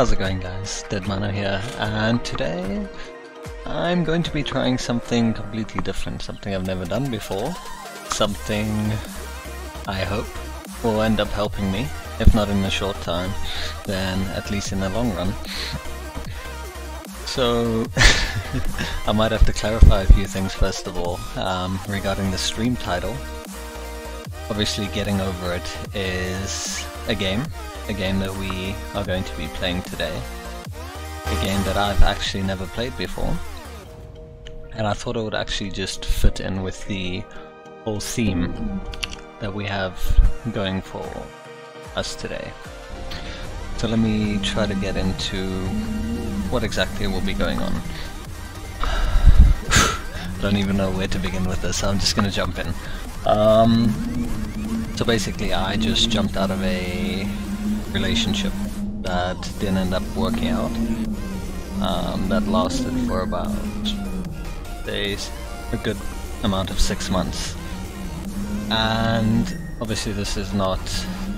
How's it going, guys? Deadmano here, and today I'm going to be trying something completely different, something I've never done before, something I hope will end up helping me, if not in the short time, then at least in the long run. So I might have to clarify a few things first of all regarding the stream title. Obviously Getting Over It is a game that we are going to be playing today. A game that I've actually never played before. And I thought it would actually just fit in with the whole theme that we have going for us today. So let me try to get into what exactly will be going on. I don't even know where to begin with this, so I'm just gonna jump in. So basically I just jumped out of a relationship that didn't end up working out. That lasted for about a good amount of 6 months. And obviously this is not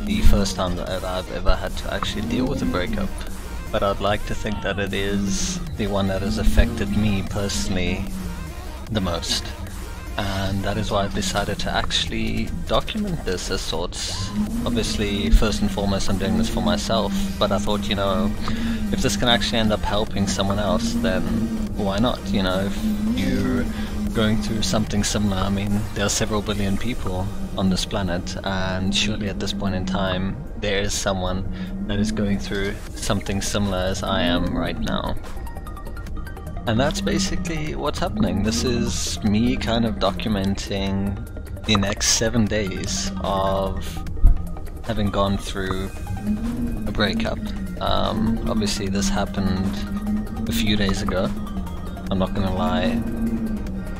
the first time that I've ever had to actually deal with a breakup, but I'd like to think that it is the one that has affected me personally the most. And that is why I've decided to actually document this as sorts. Obviously, first and foremost, I'm doing this for myself, but I thought, you know, if this can actually end up helping someone else, then why not? You know, if you're going through something similar, I mean, there are several billion people on this planet, and surely at this point in time, there is someone that is going through something similar as I am right now. And that's basically what's happening. This is me kind of documenting the next 7 days of having gone through a breakup. Obviously this happened a few days ago. I'm not gonna lie,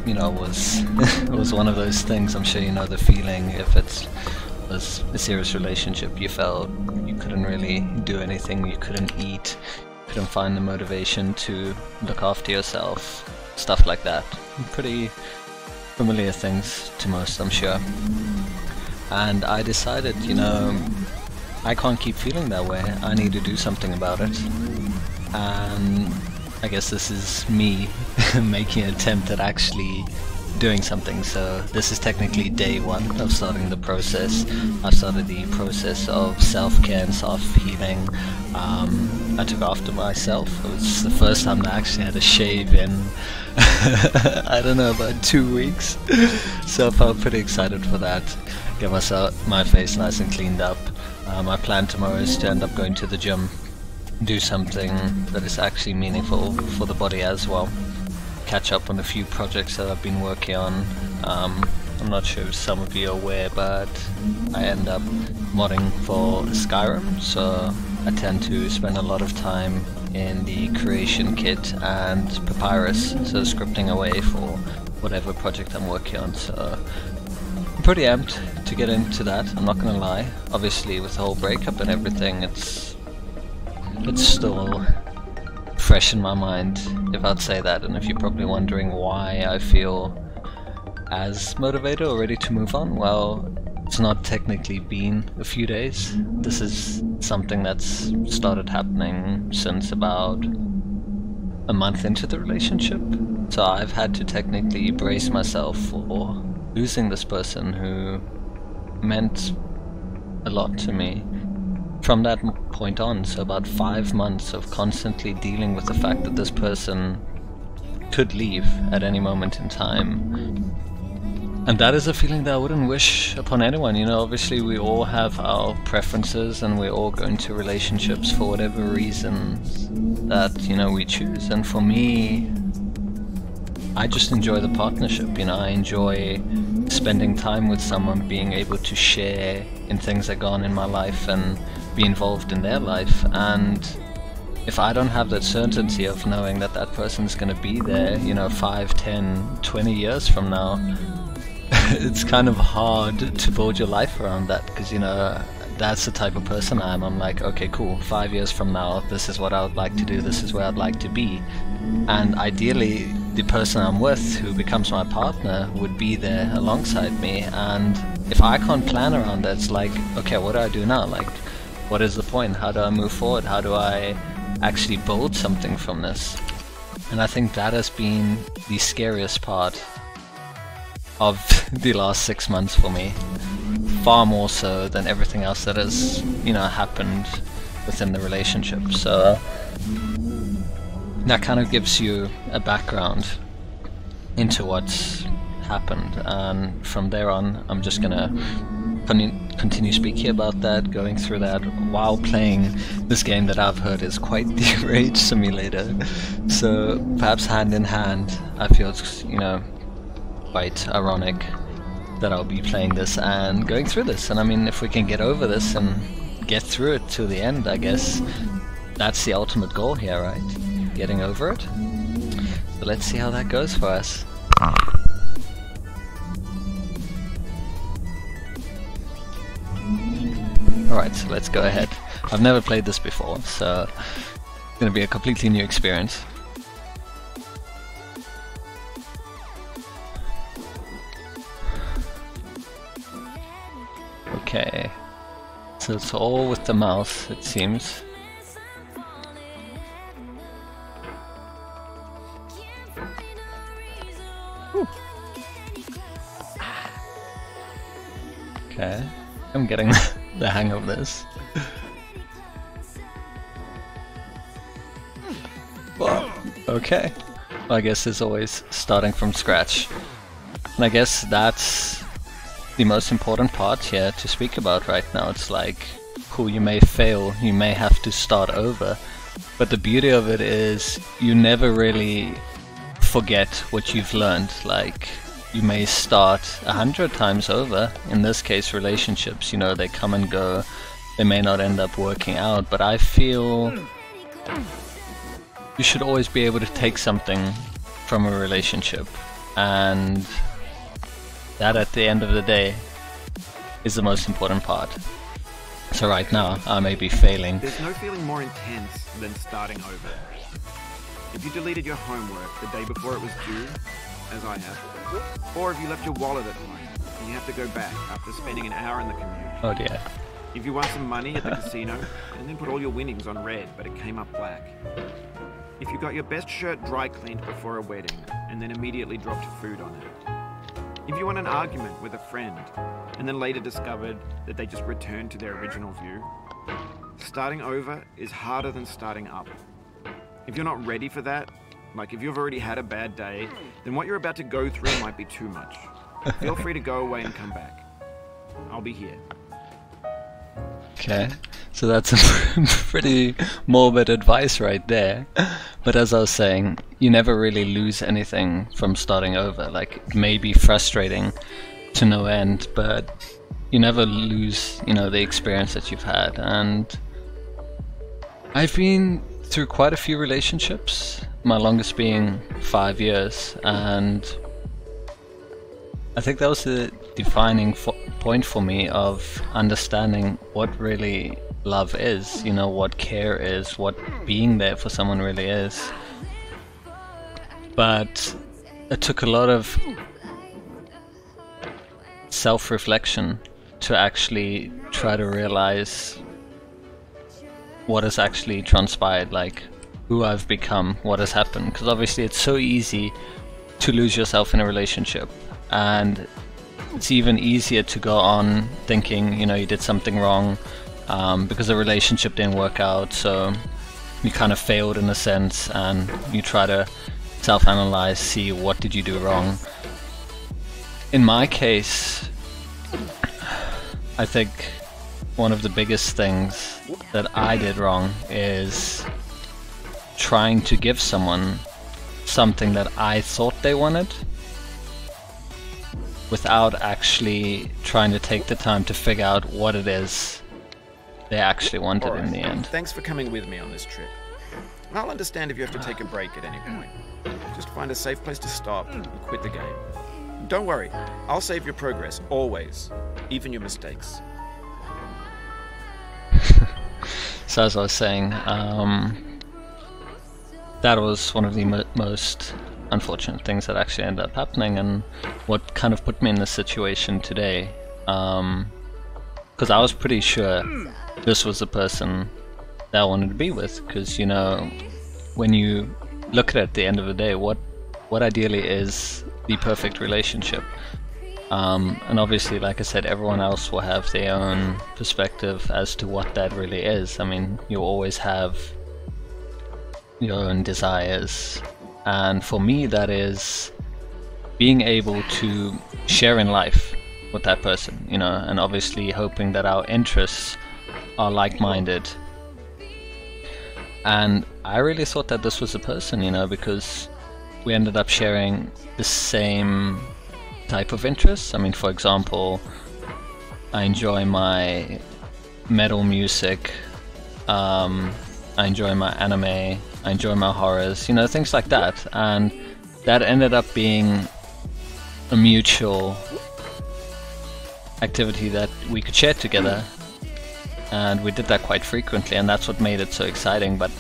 you know, it was one of those things. I'm sure you know the feeling if it was a serious relationship. You felt you couldn't really do anything, you couldn't eat, couldn't find the motivation to look after yourself, stuff like that. Pretty familiar things to most, I'm sure. And I decided, you know, I can't keep feeling that way. I need to do something about it. And I guess this is me making an attempt at actually doing something. So this is technically day one of starting the process. I've started the process of self-care and self-healing. I took after myself. It was the first time I actually had a shave in I don't know, about 2 weeks. So I felt pretty excited for that. Get my face nice and cleaned up. My plan tomorrow is to end up going to the gym, do something that is actually meaningful for the body as well. Catch up on a few projects that I've been working on. I'm not sure if some of you are aware, but I end up modding for Skyrim, so I tend to spend a lot of time in the creation kit and Papyrus, so scripting away for whatever project I'm working on. So I'm pretty amped to get into that, I'm not gonna lie. Obviously with the whole breakup and everything, it's still fresh in my mind, if I'd say that. And if you're probably wondering why I feel as motivated or ready to move on, well, it's not technically been a few days. This is something that's started happening since about a month into the relationship. So I've had to technically brace myself for losing this person who meant a lot to me. From that point on, so about 5 months of constantly dealing with the fact that this person could leave at any moment in time. And that is a feeling that I wouldn't wish upon anyone. You know, obviously we all have our preferences and we're all going to relationships for whatever reasons that, you know, we choose. And for me, I just enjoy the partnership, you know, I enjoy spending time with someone, being able to share in things that go on in my life and be involved in their life. And if I don't have that certainty of knowing that that person's gonna be there, you know, 5, 10, 20 years from now, it's kind of hard to build your life around that, because, you know, that's the type of person I am. I'm like, okay, cool, 5 years from now, this is what I would like to do, this is where I'd like to be. And ideally, the person I'm with, who becomes my partner, would be there alongside me. And if I can't plan around that, it's like, okay, what do I do now? Like, what is the point? How do I move forward? How do I actually build something from this. And I think that has been the scariest part of the last 6 months for me. Far more so than everything else that has, you know, happened within the relationship. So that kind of gives you a background into what's happened, and from there on I'm just gonna continue speaking about that, going through that while playing this game that I've heard is quite the rage simulator. So perhaps hand in hand, I feel it's, you know, quite ironic that I'll be playing this and going through this. And I mean, if we can get over this and get through it to the end, I guess that's the ultimate goal here, right? Getting over it. So let's see how that goes for us. Alright, so let's go ahead. I've never played this before, so it's going to be a completely new experience. Okay, so it's all with the mouse, it seems. Okay, I'm getting the hang of this. Well, okay. Well, I guess it's always starting from scratch. And I guess that's the most important part here to speak about right now. It's like, cool, you may fail, you may have to start over, but the beauty of it is you never really forget what you've learned. Like, you may start 100 times over. In this case, relationships, you know, they come and go, they may not end up working out, but I feel you should always be able to take something from a relationship, and that at the end of the day is the most important part. So right now I may be failing. There's no feeling more intense than starting over. If you deleted your homework the day before it was due, as I have, or if you left your wallet at home and you have to go back after spending an hour in the commute. Oh dear. If you won some money at the casino and then put all your winnings on red but it came up black. If you got your best shirt dry cleaned before a wedding and then immediately dropped food on it. If you won an argument with a friend and then later discovered that they just returned to their original view. Starting over is harder than starting up. If you're not ready for that, like if you've already had a bad day, then what you're about to go through might be too much. Feel free to go away and come back. I'll be here. Okay, so that's a pretty morbid advice right there. But as I was saying, you never really lose anything from starting over. Like, it may be frustrating to no end, but you never lose, you know, the experience that you've had. And I've been through quite a few relationships, my longest being 5 years, and I think that was the defining point for me of understanding what really love is, you know, what care is, what being there for someone really is. But it took a lot of self-reflection to actually try to realize what has actually transpired, like who I've become, what has happened. Because obviously it's so easy to lose yourself in a relationship, and it's even easier to go on thinking, you know, you did something wrong because the relationship didn't work out, so you kind of failed in a sense, and you try to self-analyze, see what did you do wrong. In my case, I think one of the biggest things that I did wrong is trying to give someone something that I thought they wanted without actually trying to take the time to figure out what it is they actually wanted in the end. Thanks for coming with me on this trip. I'll understand if you have to take a break at any point. Just find a safe place to stop and quit the game. Don't worry, I'll save your progress, always, even your mistakes. So as I was saying, that was one of the most unfortunate things that actually ended up happening, and what kind of put me in this situation today. Because I was pretty sure this was the person that I wanted to be with. Because, you know, when you look at it at the end of the day, what ideally is the perfect relationship? And obviously, like I said, everyone else will have their own perspective as to what that really is. I mean, you always have your own desires, and for me that is being able to share in life with that person, you know, and obviously hoping that our interests are like-minded. And I really thought that this was a person, you know, because we ended up sharing the same type of interests. I mean, for example, I enjoy my metal music, I enjoy my anime, I enjoy my horrors, you know, things like that. And that ended up being a mutual activity that we could share together, and we did that quite frequently, and that's what made it so exciting. But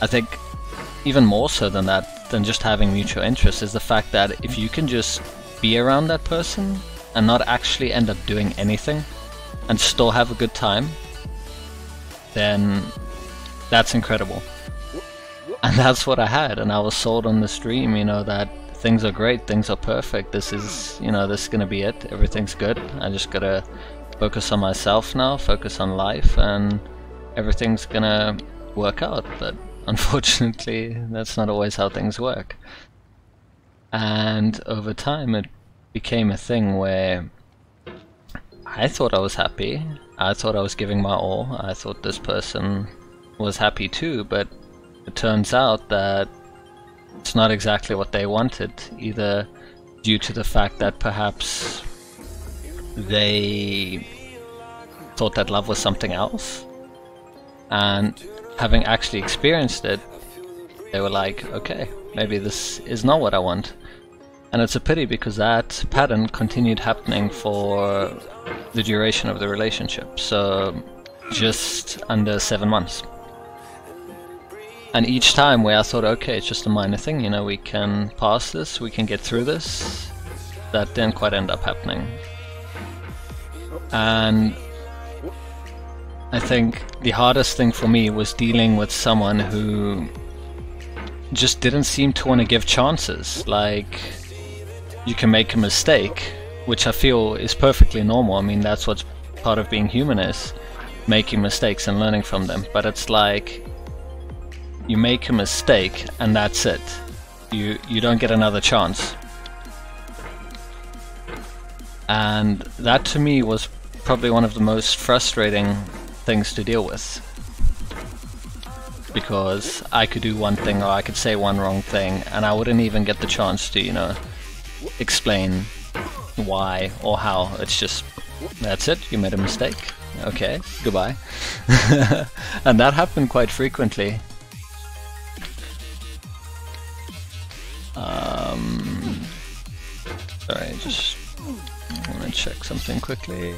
I think even more so than that, than just having mutual interests, is the fact that if you can just be around that person and not actually end up doing anything and still have a good time, then that's incredible. And that's what I had, and I was sold on this dream, you know, that things are great, things are perfect, this is, you know, this is gonna be it, everything's good, I just gotta focus on myself now, focus on life, and everything's gonna work out. But unfortunately, that's not always how things work. And over time it became a thing where I thought I was happy, I thought I was giving my all, I thought this person was happy too, but it turns out that it's not exactly what they wanted, either due to the fact that perhaps they thought that love was something else, and having actually experienced it, they were like, okay, maybe this is not what I want. And it's a pity, because that pattern continued happening for the duration of the relationship, so just under 7 months. And each time where I thought, okay, it's just a minor thing, you know, we can pass this, we can get through this, that didn't quite end up happening. And I think the hardest thing for me was dealing with someone who just didn't seem to want to give chances. Like, you can make a mistake, which I feel is perfectly normal. I mean, that's what part of being human is, making mistakes and learning from them. But it's like, you make a mistake and that's it. You don't get another chance. And that to me was probably one of the most frustrating things to deal with, because I could do one thing or I could say one wrong thing and I wouldn't even get the chance to, you know, explain why or how. It's just, that's it, you made a mistake, okay, goodbye. And that happened quite frequently. Sorry, just want to check something quickly.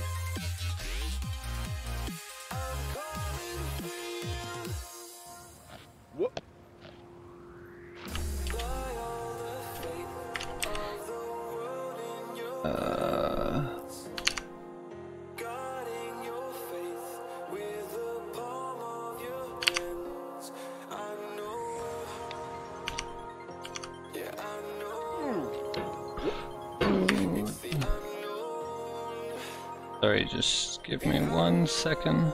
Sorry, just give me 1 second.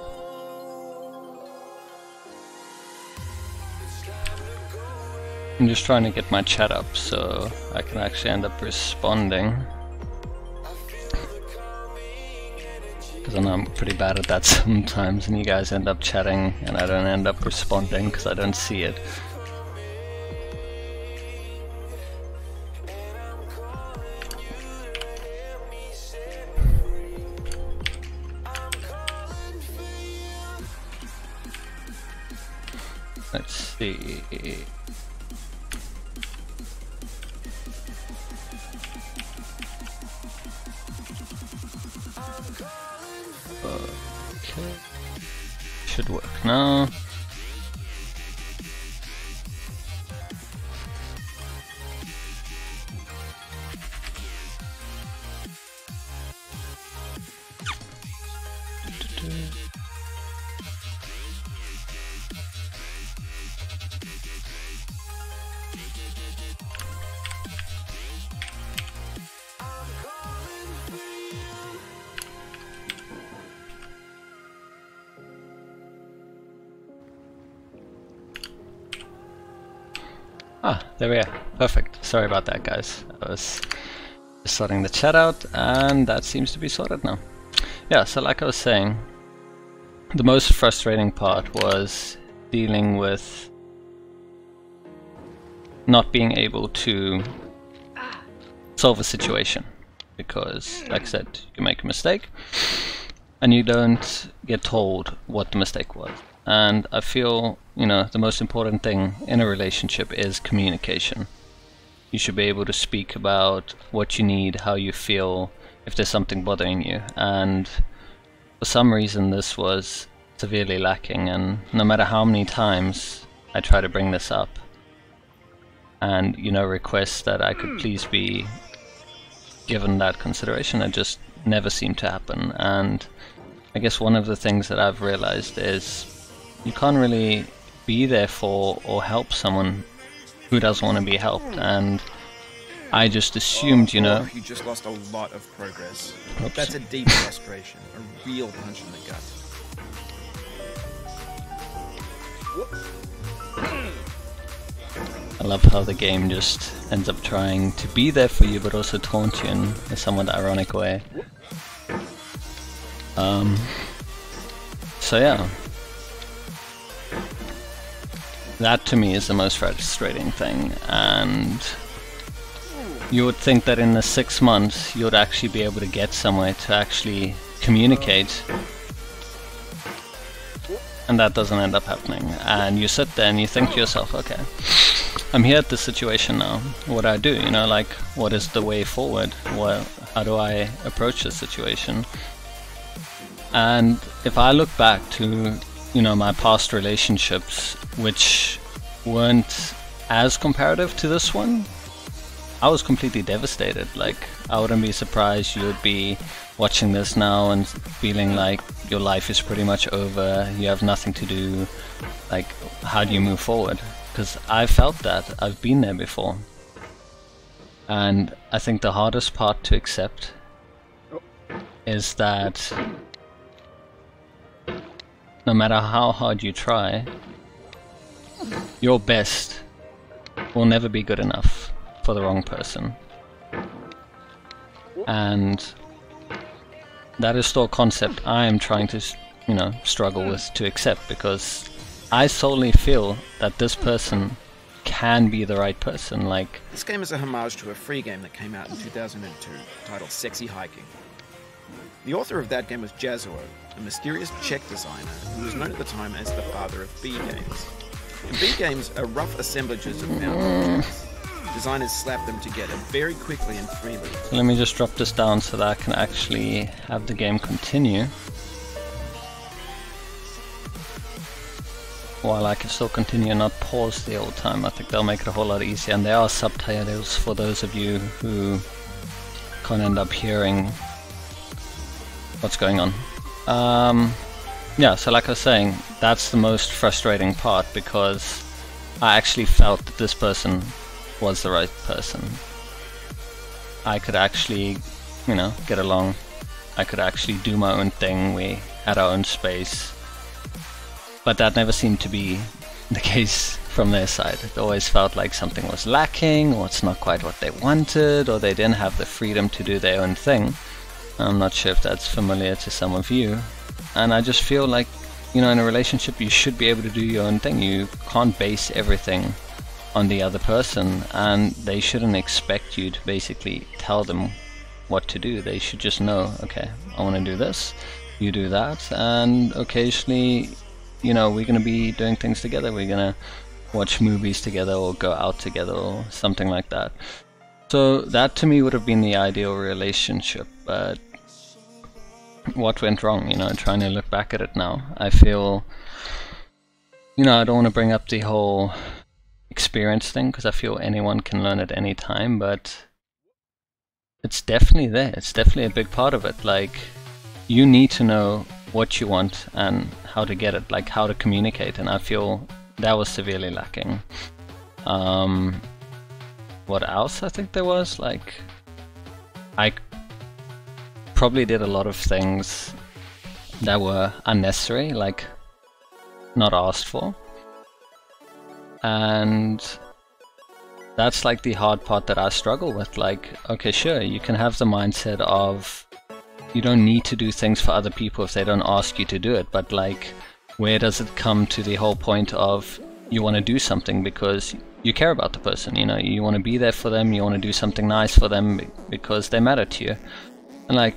I'm just trying to get my chat up so I can actually end up responding, because I know I'm pretty bad at that sometimes, and you guys end up chatting and I don't end up responding because I don't see it. Let's see. Okay. Should work now. Ah, there we are. Perfect. Sorry about that, guys. I was just sorting the chat out, and that seems to be sorted now. Yeah, so like I was saying, the most frustrating part was dealing with not being able to solve a situation. Because, like I said, you make a mistake, and you don't get told what the mistake was. And I feel, you know, the most important thing in a relationship is communication. You should be able to speak about what you need, how you feel, if there's something bothering you. And for some reason this was severely lacking, and no matter how many times I try to bring this up and, you know, request that I could please be given that consideration, it just never seemed to happen. And I guess one of the things that I've realized is you can't really be there for or help someone who doesn't want to be helped, and I just assumed, you know... You just lost a lot of progress. Oops. That's a deep frustration, a real punch in the gut. I love how the game just ends up trying to be there for you, but also taunt you in a somewhat ironic way. So yeah. That to me is the most frustrating thing, and you would think that in the 6 months you would actually be able to get somewhere to actually communicate, and that doesn't end up happening. And you sit there and you think to yourself, okay, I'm here at this situation now, what do I do? You know, like, what is the way forward? How do I approach this situation? And if I look back to, you know, my past relationships, which weren't as comparative to this one, I was completely devastated. Like, I wouldn't be surprised you would be watching this now and feeling like your life is pretty much over, you have nothing to do, like, how do you move forward? Because I felt that, I've been there before. And I think the hardest part to accept is that no matter how hard you try, your best will never be good enough for the wrong person. And that is still a concept I am trying to, you know, struggle with to accept, because I solely feel that this person can be the right person. Like, this game is a homage to a free game that came out in 2002 titled Sexy Hiking. The author of that game was Jazuo, a mysterious Czech designer who was known at the time as the father of B games. And B games are rough assemblages of found objects. Designers slap them together very quickly and freely. So let me just drop this down so that I can actually have the game continue, while I can still continue and not pause the whole time. I think they'll make it a whole lot easier, and there are subtitles for those of you who can't end up hearing what's going on. Yeah, so like I was saying, that's the most frustrating part, because I actually felt that this person was the right person. I could actually, you know, get along. I could actually do my own thing. We had our own space. But that never seemed to be the case from their side. It always felt like something was lacking, or it's not quite what they wanted, or they didn't have the freedom to do their own thing. I'm not sure if that's familiar to some of you. And I just feel like, you know, in a relationship you should be able to do your own thing. You can't base everything on the other person, and they shouldn't expect you to basically tell them what to do. They should just know, okay, I want to do this, you do that, and occasionally, you know, we're going to be doing things together. We're going to watch movies together or go out together or something like that. So that to me would have been the ideal relationship, but what went wrong, you know, trying to look back at it now, I feel, you know, I don't want to bring up the whole experience thing, because I feel anyone can learn at any time, but it's definitely there. It's definitely a big part of it. Like, you need to know what you want and how to get it, like how to communicate, and I feel that was severely lacking. What else I think there was, like, I probably did a lot of things that were unnecessary, like not asked for. And that's like the hard part that I struggle with. Like, okay, sure, you can have the mindset of you don't need to do things for other people if they don't ask you to do it, but like, where does it come to the whole point of you want to do something because you care about the person, you know, you want to be there for them, you want to do something nice for them because they matter to you. And like,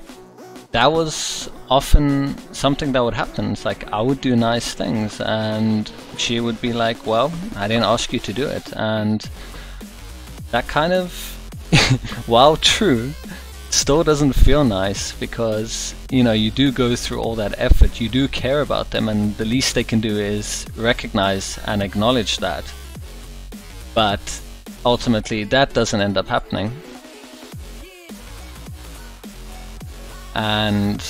that was often something that would happen. It's like, I would do nice things and she would be like, well, I didn't ask you to do it. And that kind of, while true, still doesn't feel nice, because, you know, you do go through all that effort, you do care about them, and the least they can do is recognize and acknowledge that. But ultimately that doesn't end up happening. And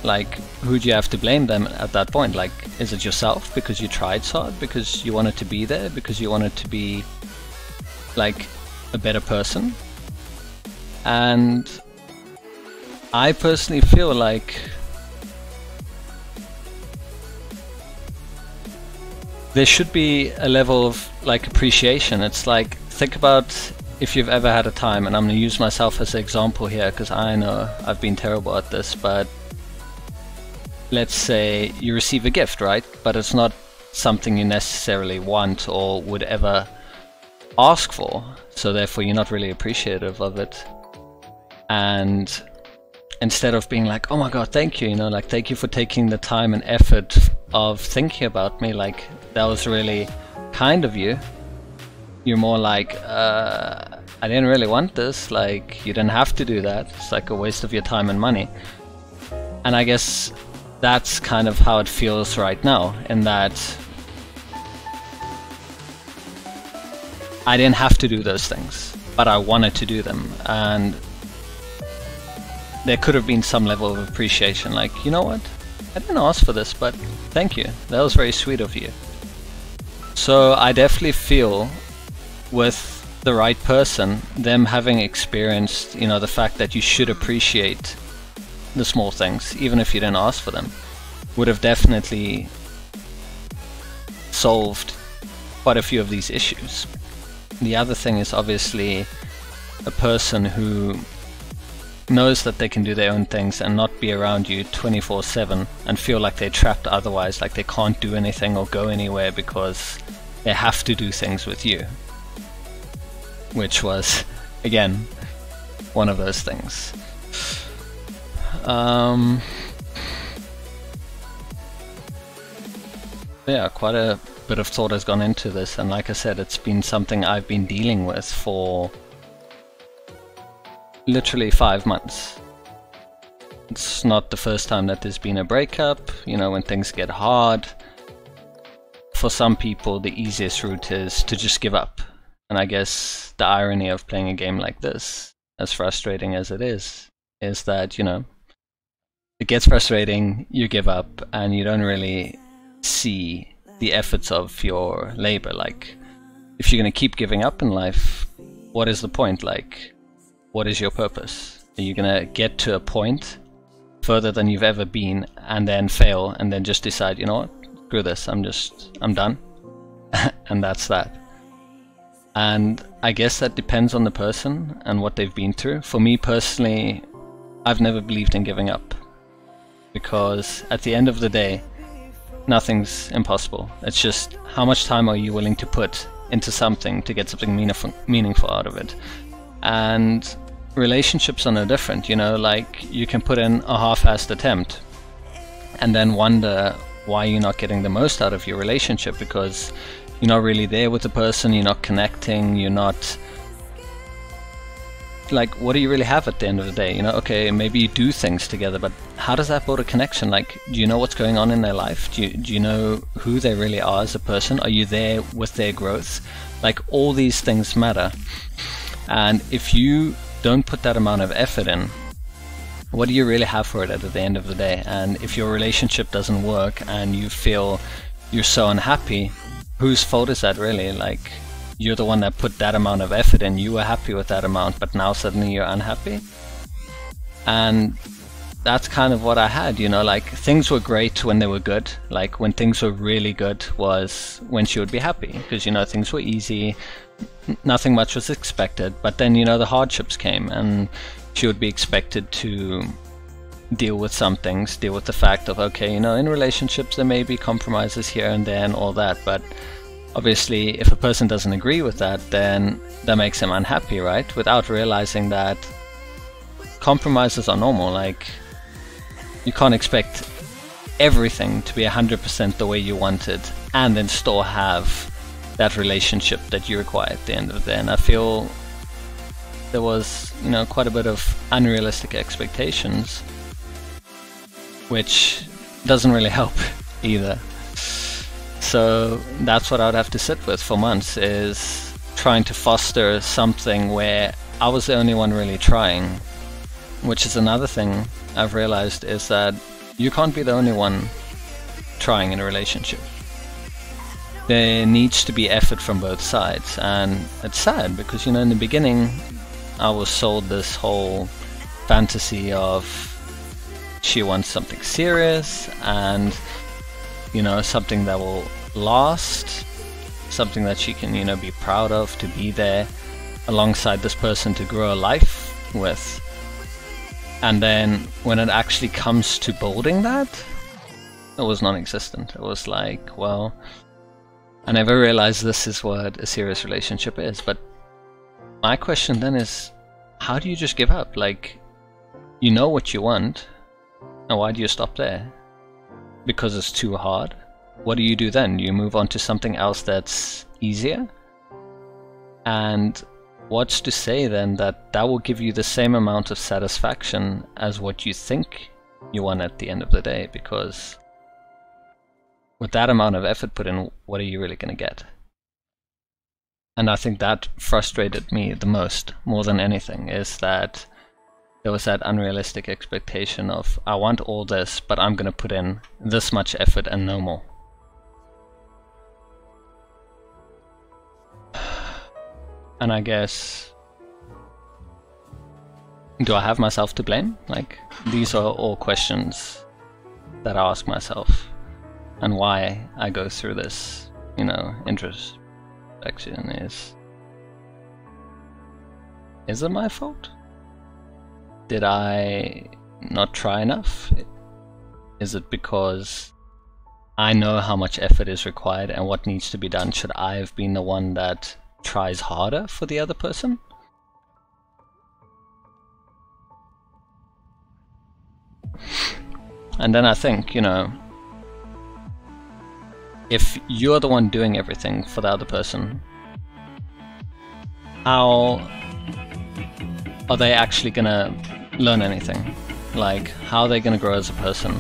like, who do you have to blame them at that point? Like, is it yourself because you tried so hard, because you wanted to be there, because you wanted to be like a better person? And I personally feel like there should be a level of like appreciation. It's like, think about if you've ever had a time, and I'm going to use myself as an example here because I know I've been terrible at this, but let's say you receive a gift, right? But it's not something you necessarily want or would ever ask for, so therefore you're not really appreciative of it. And instead of being like, oh my god, thank you, you know, like, thank you for taking the time and effort of thinking about me, like, that was really kind of you, you're more like, I didn't really want this, like, you didn't have to do that, it's like a waste of your time and money. And I guess that's kind of how it feels right now, in that I didn't have to do those things, but I wanted to do them, and there could have been some level of appreciation, like, you know what, I didn't ask for this, but thank you, that was very sweet of you. So I definitely feel with the right person, them having experienced, you know, the fact that you should appreciate the small things, even if you didn't ask for them, would have definitely solved quite a few of these issues. The other thing is obviously a person who knows that they can do their own things and not be around you 24/7 and feel like they're trapped otherwise, like they can't do anything or go anywhere because they have to do things with you. Which was, again, one of those things. Yeah, quite a bit of thought has gone into this, and like I said, it's been something I've been dealing with for literally 5 months. It's not the first time that there's been a breakup, you know, when things get hard. For some people, the easiest route is to just give up. And I guess the irony of playing a game like this, as frustrating as it is that, you know, it gets frustrating, you give up, and you don't really see the efforts of your labor. Like, if you're going to keep giving up in life, what is the point? Like, what is your purpose? Are you going to get to a point further than you've ever been and then fail and then just decide, you know what, screw this, I'm done? And that's that. And I guess that depends on the person and what they've been through. For me personally, I've never believed in giving up, because at the end of the day, nothing's impossible. It's just how much time are you willing to put into something to get something meaningful out of it. And relationships are no different, you know, like, you can put in a half-assed attempt and then wonder why you're not getting the most out of your relationship, because you're not really there with the person, you're not connecting, you're not, like, what do you really have at the end of the day? You know, okay, maybe you do things together, but how does that build a connection? Like, do you know what's going on in their life? Do you know who they really are as a person? Are you there with their growth? Like, all these things matter. And if you don't put that amount of effort in, what do you really have for it at the end of the day? And if your relationship doesn't work and you feel you're so unhappy, whose fault is that really? Like, you're the one that put that amount of effort in, you were happy with that amount, but now suddenly you're unhappy? And that's kind of what I had, you know, like things were great when they were good. Like when things were really good was when she would be happy, because, you know, things were easy, nothing much was expected. But then, you know, the hardships came and she would be expected to deal with some things, deal with the fact of, okay, you know, in relationships there may be compromises here and there and all that, but obviously if a person doesn't agree with that, then that makes them unhappy, right? Without realizing that compromises are normal. Like, you can't expect everything to be 100% the way you want it and then still have that relationship that you require at the end of the day. And I feel there was, you know, quite a bit of unrealistic expectations, which doesn't really help either. So that's what I'd have to sit with for months, is trying to foster something where I was the only one really trying, which is another thing I've realized, is that you can't be the only one trying in a relationship. There needs to be effort from both sides, and it's sad because, you know, in the beginning I was sold this whole fantasy of she wants something serious and, you know, something that will last, something that she can, you know, be proud of, to be there alongside this person to grow a life with. And then when it actually comes to building that, it was non-existent. It was like, well, I never realized this is what a serious relationship is. But my question then is, how do you just give up? Like, you know what you want, and why do you stop there? Because it's too hard? What do you do then? You move on to something else that's easier? And what's to say then that that will give you the same amount of satisfaction as what you think you want at the end of the day? Because with that amount of effort put in, what are you really going to get? And I think that frustrated me the most, more than anything, is that there was that unrealistic expectation of, I want all this, but I'm going to put in this much effort and no more. And I guess, do I have myself to blame? Like, these are all questions that I ask myself, and why I go through this, you know, introspection is it my fault? Did I not try enough? Is it because I know how much effort is required and what needs to be done? Should I have been the one that tries harder for the other person? And then I think, you know, if you're the one doing everything for the other person, how are they actually gonna learn anything? Like, how are they gonna grow as a person?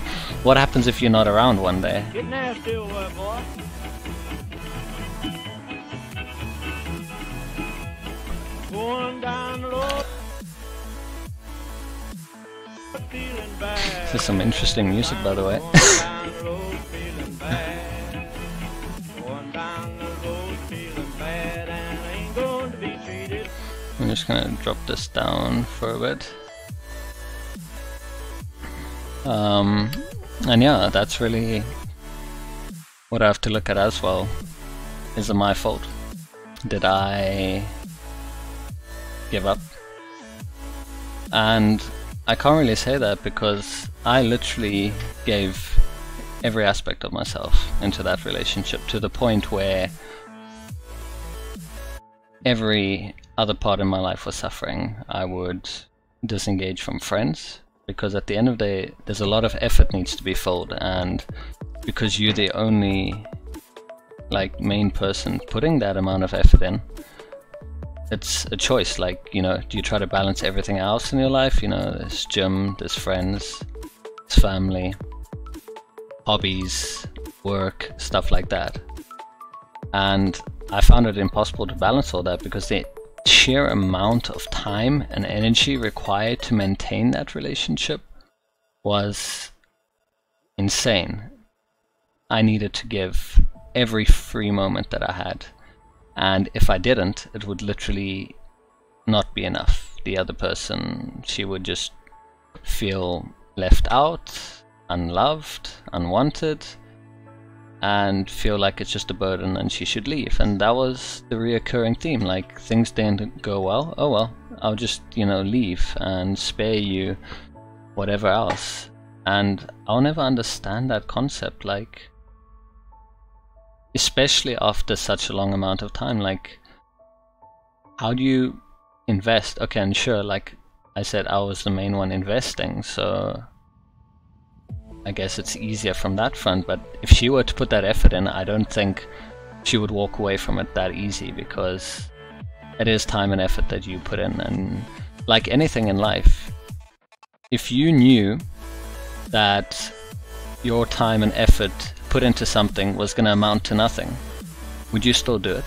What happens if you're not around one day? Get nasty, boy. Going down the road, feeling bad. This is some interesting music, by the way. Going down the road, feeling bad. Going down the road, feeling bad, and I ain't going to be treated. I'm just gonna drop this down for a bit. And yeah, that's really what I have to look at as well. Is it my fault? Did I give up? And I can't really say that, because I literally gave every aspect of myself into that relationship, to the point where every other part in my life was suffering. I would disengage from friends, because at the end of the day, there's a lot of effort needs to be filled, and because you're the only like main person putting that amount of effort in, it's a choice. Like, you know, do you try to balance everything else in your life? You know, there's gym, there's friends, there's family, hobbies, work, stuff like that. And I found it impossible to balance all that, because the sheer amount of time and energy required to maintain that relationship was insane. I needed to give every free moment that I had, and if I didn't, it would literally not be enough. The other person, she would just feel left out, unloved, unwanted, and feel like it's just a burden and she should leave. And that was the reoccurring theme, like things didn't go well, oh well, I'll just, you know, leave and spare you whatever else. And I'll never understand that concept, like, especially after such a long amount of time. Like, how do you invest? Okay, and sure, like I said, I was the main one investing, so I guess it's easier from that front. But if she were to put that effort in, I don't think she would walk away from it that easy, because it is time and effort that you put in. And like anything in life, if you knew that your time and effort put into something was going to amount to nothing, would you still do it?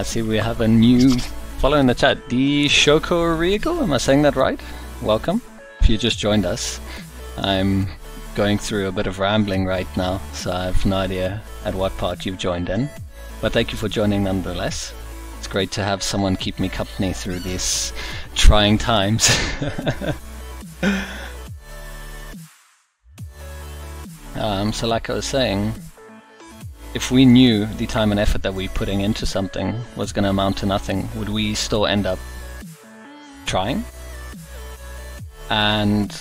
See, we have a new follow in the chat, D Shoko Regal, am I saying that right? Welcome. If you just joined us, I'm going through a bit of rambling right now, so I have no idea at what part you've joined in, but thank you for joining nonetheless. It's great to have someone keep me company through these trying times. So like I was saying, if we knew the time and effort that we're putting into something was going to amount to nothing, would we still end up trying? And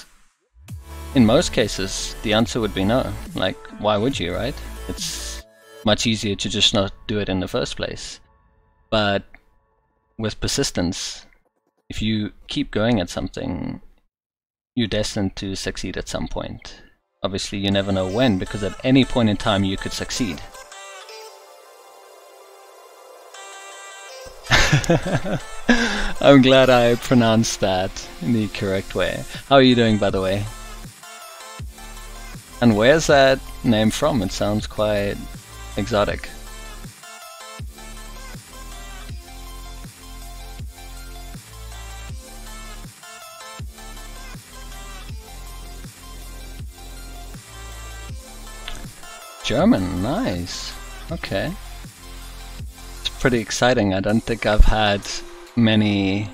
in most cases, the answer would be no. Like, why would you, right? It's much easier to just not do it in the first place. But with persistence, if you keep going at something, you're destined to succeed at some point. Obviously, you never know when, because at any point in time you could succeed. I'm glad I pronounced that in the correct way. How are you doing, by the way? And where's that name from? It sounds quite exotic. German, nice. Okay. It's pretty exciting. I don't think I've had many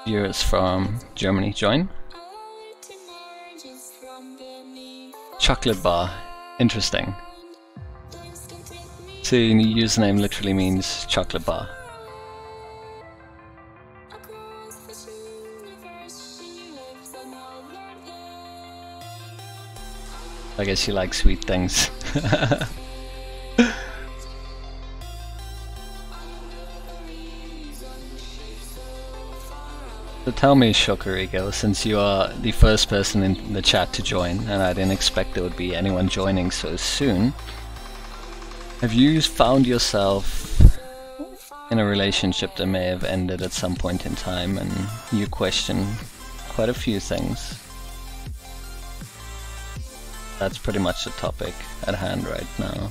viewers from Germany join. Chocolate bar. Interesting. So your username literally means chocolate bar. I guess you like sweet things. So tell me, Shokurigo, since you are the first person in the chat to join, and I didn't expect there would be anyone joining so soon, have you found yourself in a relationship that may have ended at some point in time and you question quite a few things? That's pretty much the topic at hand right now.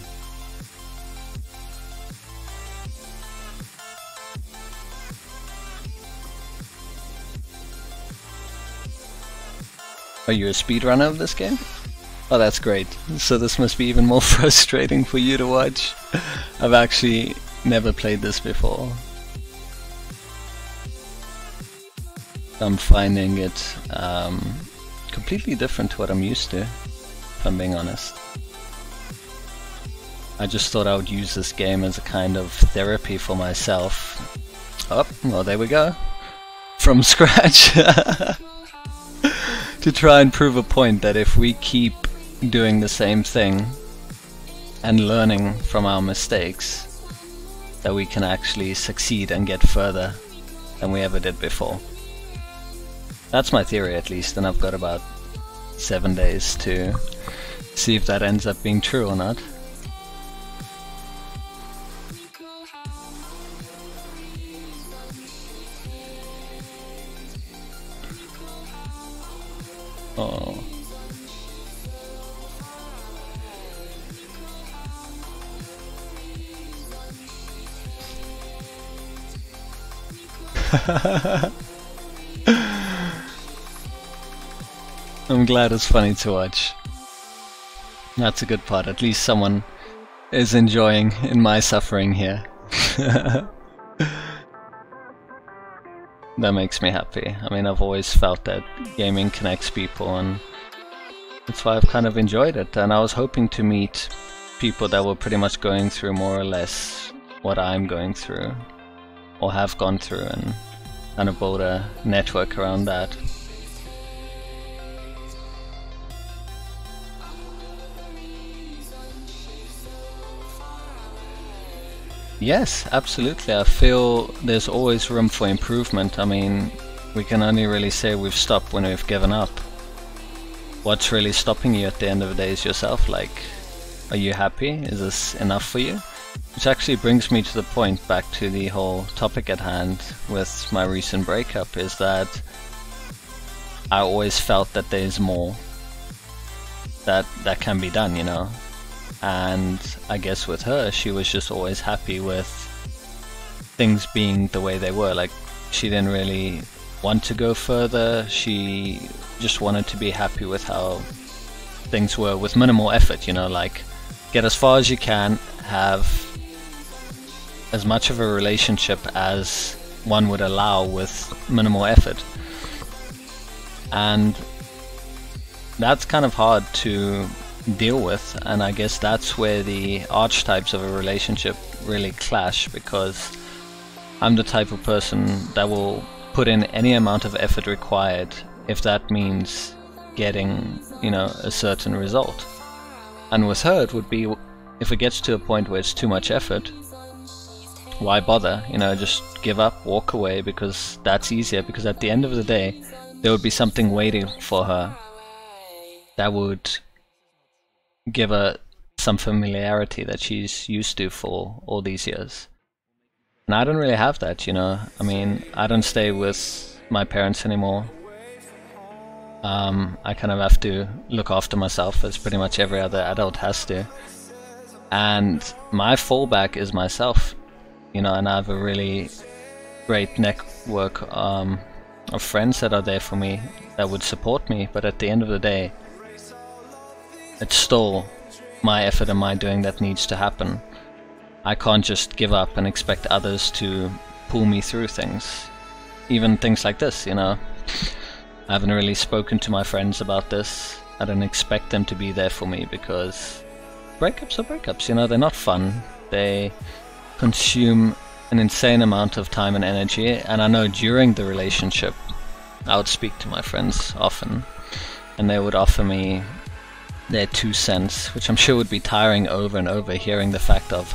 Are you a speedrunner of this game? Oh, that's great. So this must be even more frustrating for you to watch. I've actually never played this before. I'm finding it completely different to what I'm used to, if I'm being honest. I just thought I would use this game as a kind of therapy for myself. Oh, well, there we go. From scratch. To try and prove a point that if we keep doing the same thing and learning from our mistakes, that we can actually succeed and get further than we ever did before. That's my theory, at least, and I've got about 7 days to see if that ends up being true or not. Oh. I'm glad it's funny to watch. That's a good part. At least someone is enjoying in my suffering here. that makes me happy. I mean, I've always felt that gaming connects people, and that's why I've kind of enjoyed it. And I was hoping to meet people that were pretty much going through more or less what I'm going through, or have gone through, and kind of build a network around that. Yes, absolutely. I feel there's always room for improvement. I mean, we can only really say we've stopped when we've given up. What's really stopping you at the end of the day is yourself. Like, are you happy? Is this enough for you? Which actually brings me to the point, back to the whole topic at hand with my recent breakup, is that I always felt that there's more that can be done, you know? And I guess with her, she was just always happy with things being the way they were. Like, she didn't really want to go further. She just wanted to be happy with how things were, with minimal effort, you know, like get as far as you can, have as much of a relationship as one would allow with minimal effort. And that's kind of hard to deal with, and I guess that's where the archetypes of a relationship really clash, because I'm the type of person that will put in any amount of effort required if that means getting, you know, a certain result. And with her it would be, if it gets to a point where it's too much effort, why bother, you know, just give up, walk away, because that's easier, because at the end of the day there would be something waiting for her that would give her some familiarity that she's used to for all these years. And I don't really have that, you know. I mean, I don't stay with my parents anymore. I kind of have to look after myself, as pretty much every other adult has to. And my fallback is myself, you know, and I have a really great network of friends that are there for me, that would support me, but at the end of the day, it's still my effort and my doing that needs to happen. I can't just give up and expect others to pull me through things. Even things like this, you know. I haven't really spoken to my friends about this. I don't expect them to be there for me, because breakups are breakups, you know, they're not fun. They consume an insane amount of time and energy, and I know during the relationship I would speak to my friends often, and they would offer me their 2 cents, which I'm sure would be tiring over and over, hearing the fact of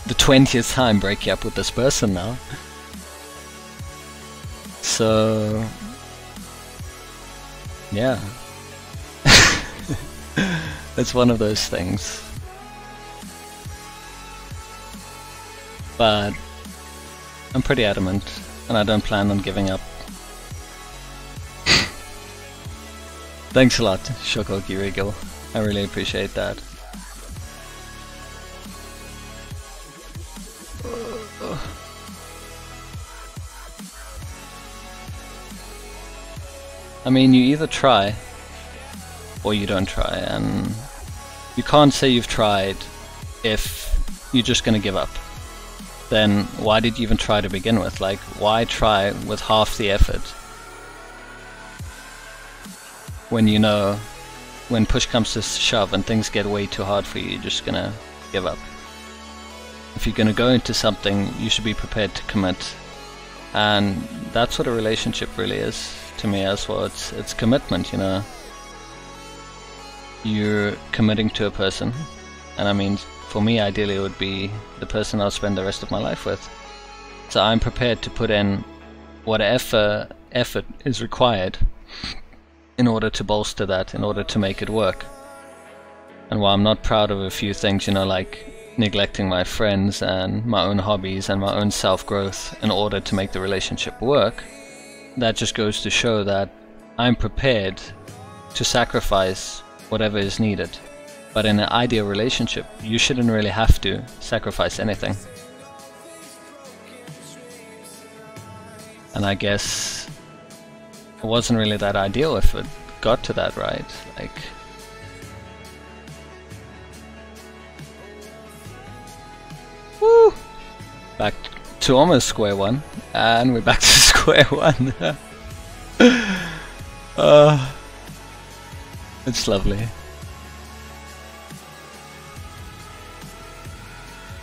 the 20th time breaking up with this person now. So yeah. It's one of those things. But I'm pretty adamant, and I don't plan on giving up. Thanks a lot, Shokoki Regal. I really appreciate that. I mean, you either try or you don't try, and you can't say you've tried if you're just gonna give up. Then why did you even try to begin with? Like, why try with half the effort when you know when push comes to shove and things get way too hard for you, you're just gonna give up? If you're gonna go into something, you should be prepared to commit, and that's what a relationship really is to me as well. It's commitment, you know. You're committing to a person, and I mean, for me, ideally it would be the person I'll spend the rest of my life with. So I'm prepared to put in whatever effort is required in order to bolster that, in order to make it work. And while I'm not proud of a few things, you know, like neglecting my friends and my own hobbies and my own self-growth in order to make the relationship work, that just goes to show that I'm prepared to sacrifice whatever is needed. But in an ideal relationship, you shouldn't really have to sacrifice anything. And I guess it wasn't really that ideal if it got to that, right? Like, woo! Back to almost square one, and we're back to square one. It's lovely.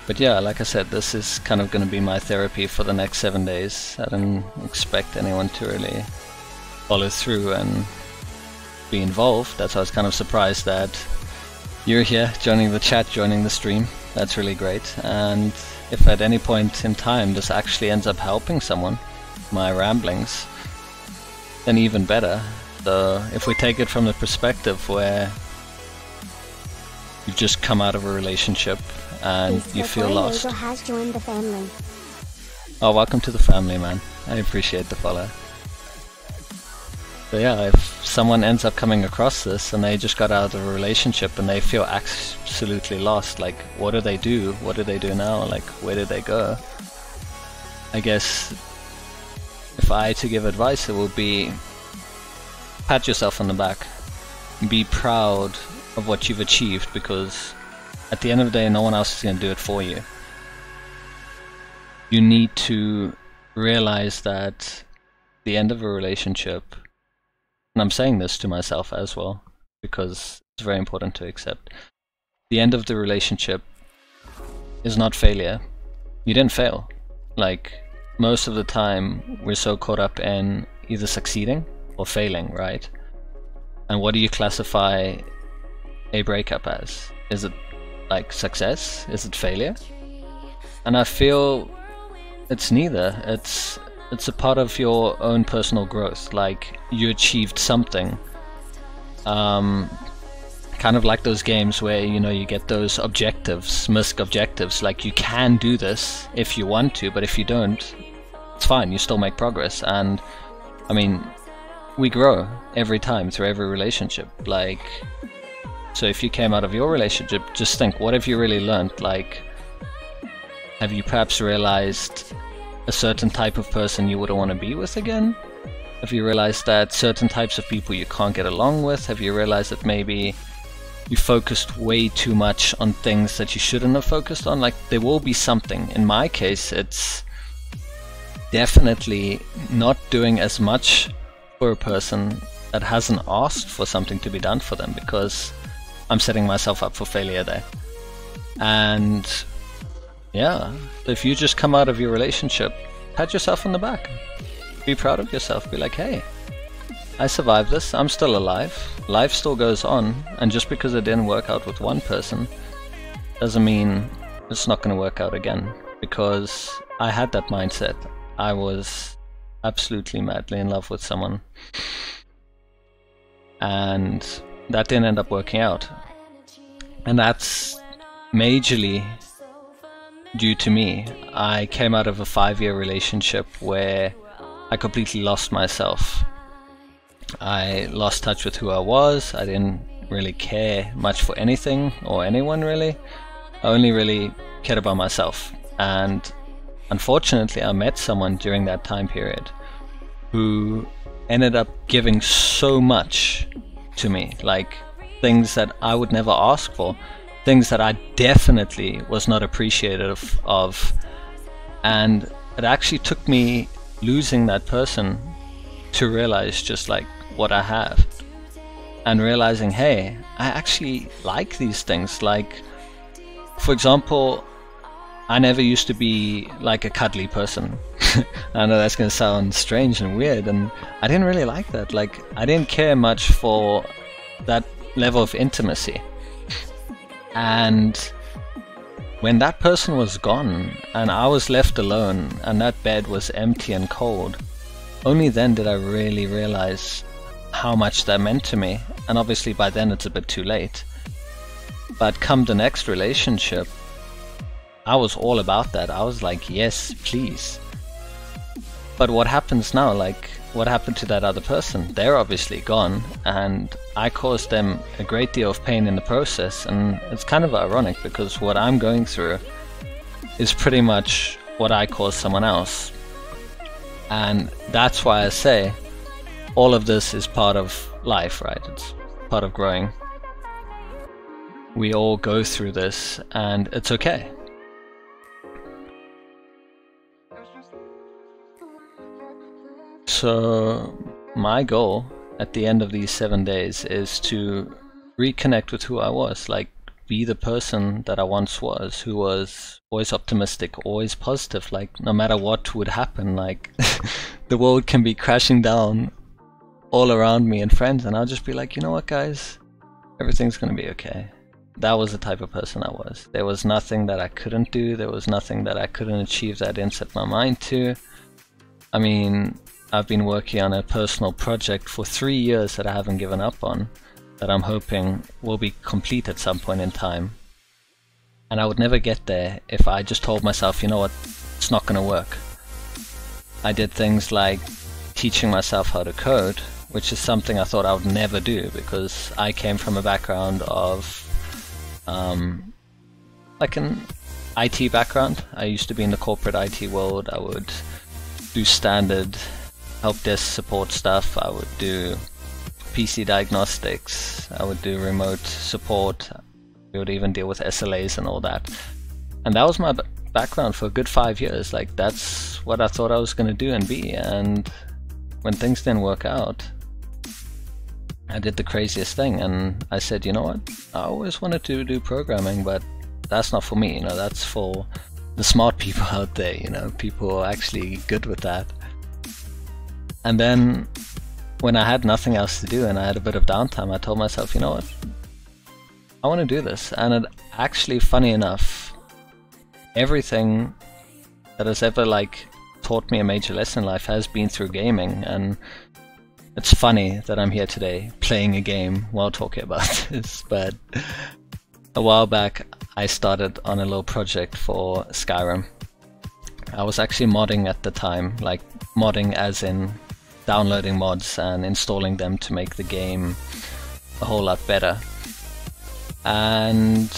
But yeah, like I said, this is kind of going to be my therapy for the next 7 days. I don't expect anyone to really follow through and be involved. That's why I was kind of surprised that you're here, joining the chat, joining the stream. That's really great. And if at any point in time this actually ends up helping someone, my ramblings, then even better. So if we take it from the perspective where you've just come out of a relationship and you feel lost. Has joined the family. Oh, welcome to the family, man. I appreciate the follow. So yeah, if someone ends up coming across this and they just got out of a relationship and they feel absolutely lost, like what do they do? What do they do now? Like where do they go? I guess if I had to give advice, it would be pat yourself on the back. Be proud of what you've achieved, because at the end of the day, no one else is going to do it for you. You need to realize that the end of a relationship, and I'm saying this to myself as well, because it's very important to accept, the end of the relationship is not failure. You didn't fail. Like, most of the time, we're so caught up in either succeeding or failing, right? And what do you classify a breakup as? Is it like success? Is it failure? And I feel it's neither. It's a part of your own personal growth. Like, you achieved something. Kind of like those games where, you know, you get those objectives, misc objectives, like you can do this if you want to, but if you don't, it's fine, you still make progress. And I mean, we grow every time through every relationship. Like, so if you came out of your relationship, just think, what have you really learned? Like, have you perhaps realized a certain type of person you wouldn't want to be with again? Have you realized that certain types of people you can't get along with? Have you realized that maybe you focused way too much on things that you shouldn't have focused on? Like, there will be something. In my case, it's definitely not doing as much for a person that hasn't asked for something to be done for them, because I'm setting myself up for failure there. And yeah, if you just come out of your relationship, pat yourself on the back. Be proud of yourself. Be like, hey, I survived this. I'm still alive. Life still goes on. And just because it didn't work out with one person doesn't mean it's not going to work out again. Because I had that mindset. I was absolutely madly in love with someone. And that didn't end up working out. And that's majorly due to me. I came out of a 5-year relationship where I completely lost myself. I lost touch with who I was. I didn't really care much for anything or anyone really. I only really cared about myself. And unfortunately, I met someone during that time period who ended up giving so much to me, like things that I would never ask for, things that I definitely was not appreciative of. And it actually took me losing that person to realize just like what I have, and realizing, hey, I actually like these things. Like, for example, I never used to be like a cuddly person. I know that's gonna sound strange and weird, and I didn't really like that. Like, I didn't care much for that level of intimacy. And when that person was gone and I was left alone and that bed was empty and cold, only then did I really realize how much that meant to me. And obviously by then it's a bit too late. But come the next relationship, I was all about that. I was like, yes, please. But what happens now? Like, what happened to that other person? They're obviously gone, and I caused them a great deal of pain in the process. And it's kind of ironic, because what I'm going through is pretty much what I caused someone else. And that's why I say all of this is part of life, right? It's part of growing. We all go through this, and it's okay. So my goal at the end of these 7 days is to reconnect with who I was, like be the person that I once was, who was always optimistic, always positive, like no matter what would happen, like the world can be crashing down all around me and friends, and I'll just be like, you know what guys, everything's gonna be okay. That was the type of person I was. There was nothing that I couldn't do, there was nothing that I couldn't achieve that I didn't set my mind to. I mean, I've been working on a personal project for 3 years that I haven't given up on, that I'm hoping will be complete at some point in time. And I would never get there if I just told myself, you know what, it's not gonna work. I did things like teaching myself how to code, which is something I thought I would never do because I came from a background of like an IT background. I used to be in the corporate IT world. I would do standard help desk support stuff. I would do PC diagnostics. I would do remote support. We would even deal with SLAs and all that. And that was my background for a good 5 years. Like that's what I thought I was going to do and be. And when things didn't work out, I did the craziest thing, and I said, you know what, I always wanted to do programming, but that's not for me, you know, that's for the smart people out there, you know, people who are actually good with that. And then when I had nothing else to do and I had a bit of downtime, I told myself, you know what, I want to do this. And it actually, funny enough, everything that has ever like taught me a major lesson in life has been through gaming. And it's funny that I'm here today playing a game while talking about this, but a while back I started on a little project for Skyrim. I was actually modding at the time, like modding as in downloading mods and installing them to make the game a whole lot better. And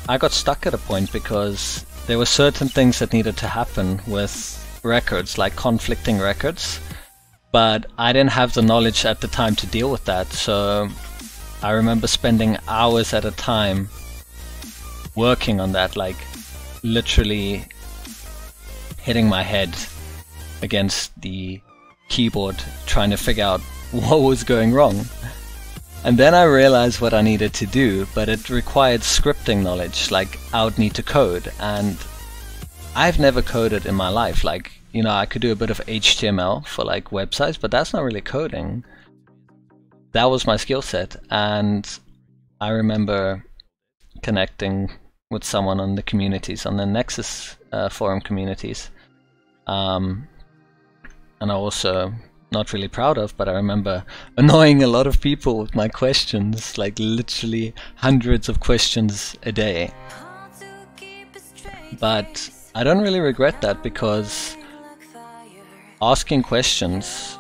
I got stuck at a point because there were certain things that needed to happen with records, like conflicting records. But I didn't have the knowledge at the time to deal with that, so I remember spending hours at a time working on that, like literally hitting my head against the keyboard trying to figure out what was going wrong. And then I realized what I needed to do, but it required scripting knowledge, like I would need to code, and I've never coded in my life. Like, you know, I could do a bit of HTML for like websites, but that's not really coding. That was my skill set. And I remember connecting with someone on the communities, on the Nexus forum communities. And I also, not really proud of, but I remember annoying a lot of people with my questions, like literally hundreds of questions a day. But I don't really regret that, because asking questions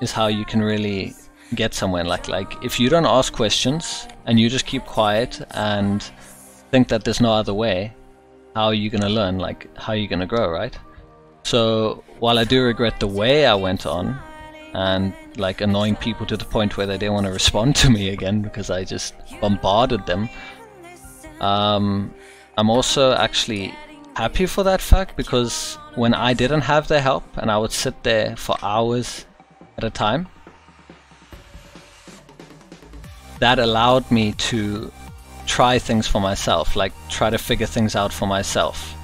is how you can really get somewhere. Like if you don't ask questions and you just keep quiet and think that there's no other way, how are you gonna learn? Like, how are you gonna grow, right? So while I do regret the way I went on and like annoying people to the point where they didn't want to respond to me again because I just bombarded them, I'm also actually happy for that fact, because when I didn't have their help and I would sit there for hours at a time, that allowed me to try things for myself, like try to figure things out for myself.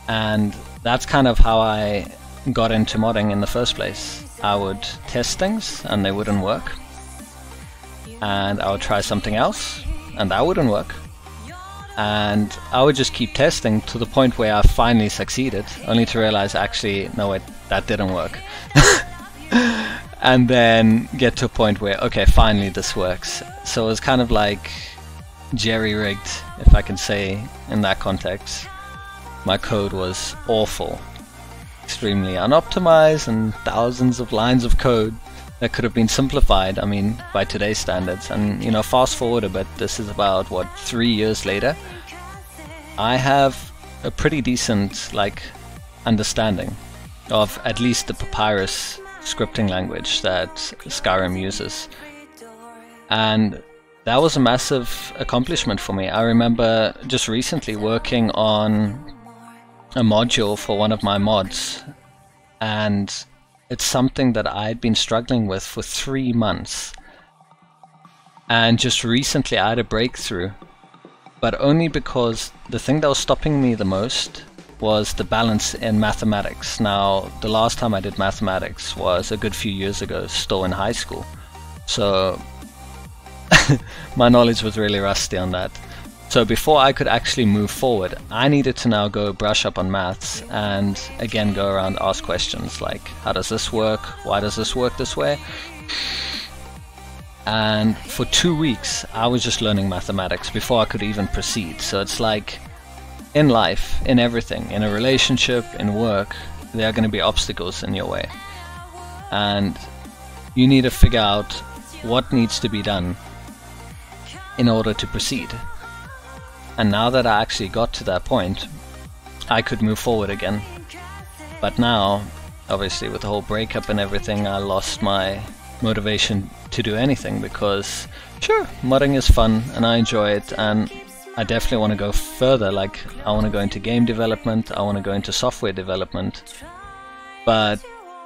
And that's kind of how I got into modding in the first place. I would test things and they wouldn't work, and I would try something else and that wouldn't work. And I would just keep testing to the point where I finally succeeded, only to realize actually, no wait, that didn't work. And then get to a point where, okay, finally this works. So it was kind of like jerry-rigged, if I can say in that context. My code was awful, extremely unoptimized, and thousands of lines of code that could have been simplified, I mean, by today's standards. And, you know, fast forward a bit, this is about, what, 3 years later, I have a pretty decent, like, understanding of at least the Papyrus scripting language that Skyrim uses. And that was a massive accomplishment for me. I remember just recently working on a module for one of my mods, and it's something that I'd been struggling with for 3 months. And just recently I had a breakthrough, but only because the thing that was stopping me the most was the balance in mathematics. Now, the last time I did mathematics was a good few years ago, still in high school. So my knowledge was really rusty on that. So before I could actually move forward, I needed to now go brush up on maths and again go around, ask questions like, how does this work? Why does this work this way? And for 2 weeks, I was just learning mathematics before I could even proceed. So it's like, in life, in everything, in a relationship, in work, there are going to be obstacles in your way. And you need to figure out what needs to be done in order to proceed. And now that I actually got to that point, I could move forward again. But now, obviously with the whole breakup and everything, I lost my motivation to do anything, because sure, modding is fun and I enjoy it, and I definitely want to go further. Like, I want to go into game development, I want to go into software development. But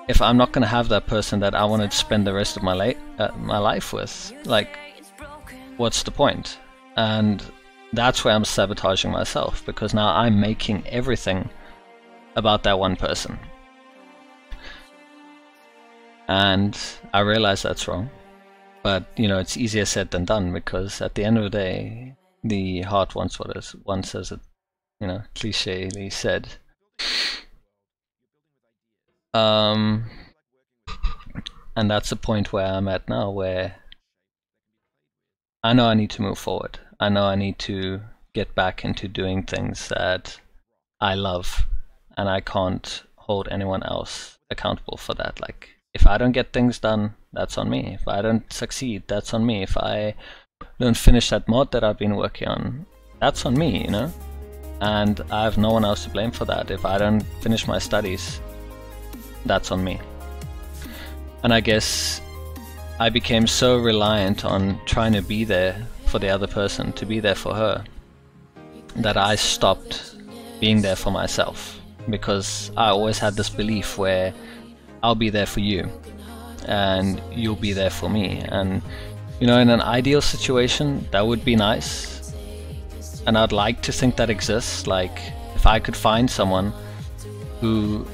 if I'm not going to have that person that I want to spend the rest of my life with, like, what's the point? And that's where I'm sabotaging myself, because now I'm making everything about that one person. And I realize that's wrong. But, you know, it's easier said than done, because at the end of the day, the heart wants what is once, as it, you know, clichely said. And that's the point where I'm at now, where I know I need to move forward. I know I need to get back into doing things that I love, and I can't hold anyone else accountable for that. Like, if I don't get things done, that's on me. If I don't succeed, that's on me. If I don't finish that mod that I've been working on, that's on me, you know? And I have no one else to blame for that. If I don't finish my studies, that's on me. And I guess I became so reliant on trying to be there for the other person, to be there for her, that I stopped being there for myself, because I always had this belief where I'll be there for you and you'll be there for me. And, you know, in an ideal situation, that would be nice, and I'd like to think that exists. Like, if I could find someone who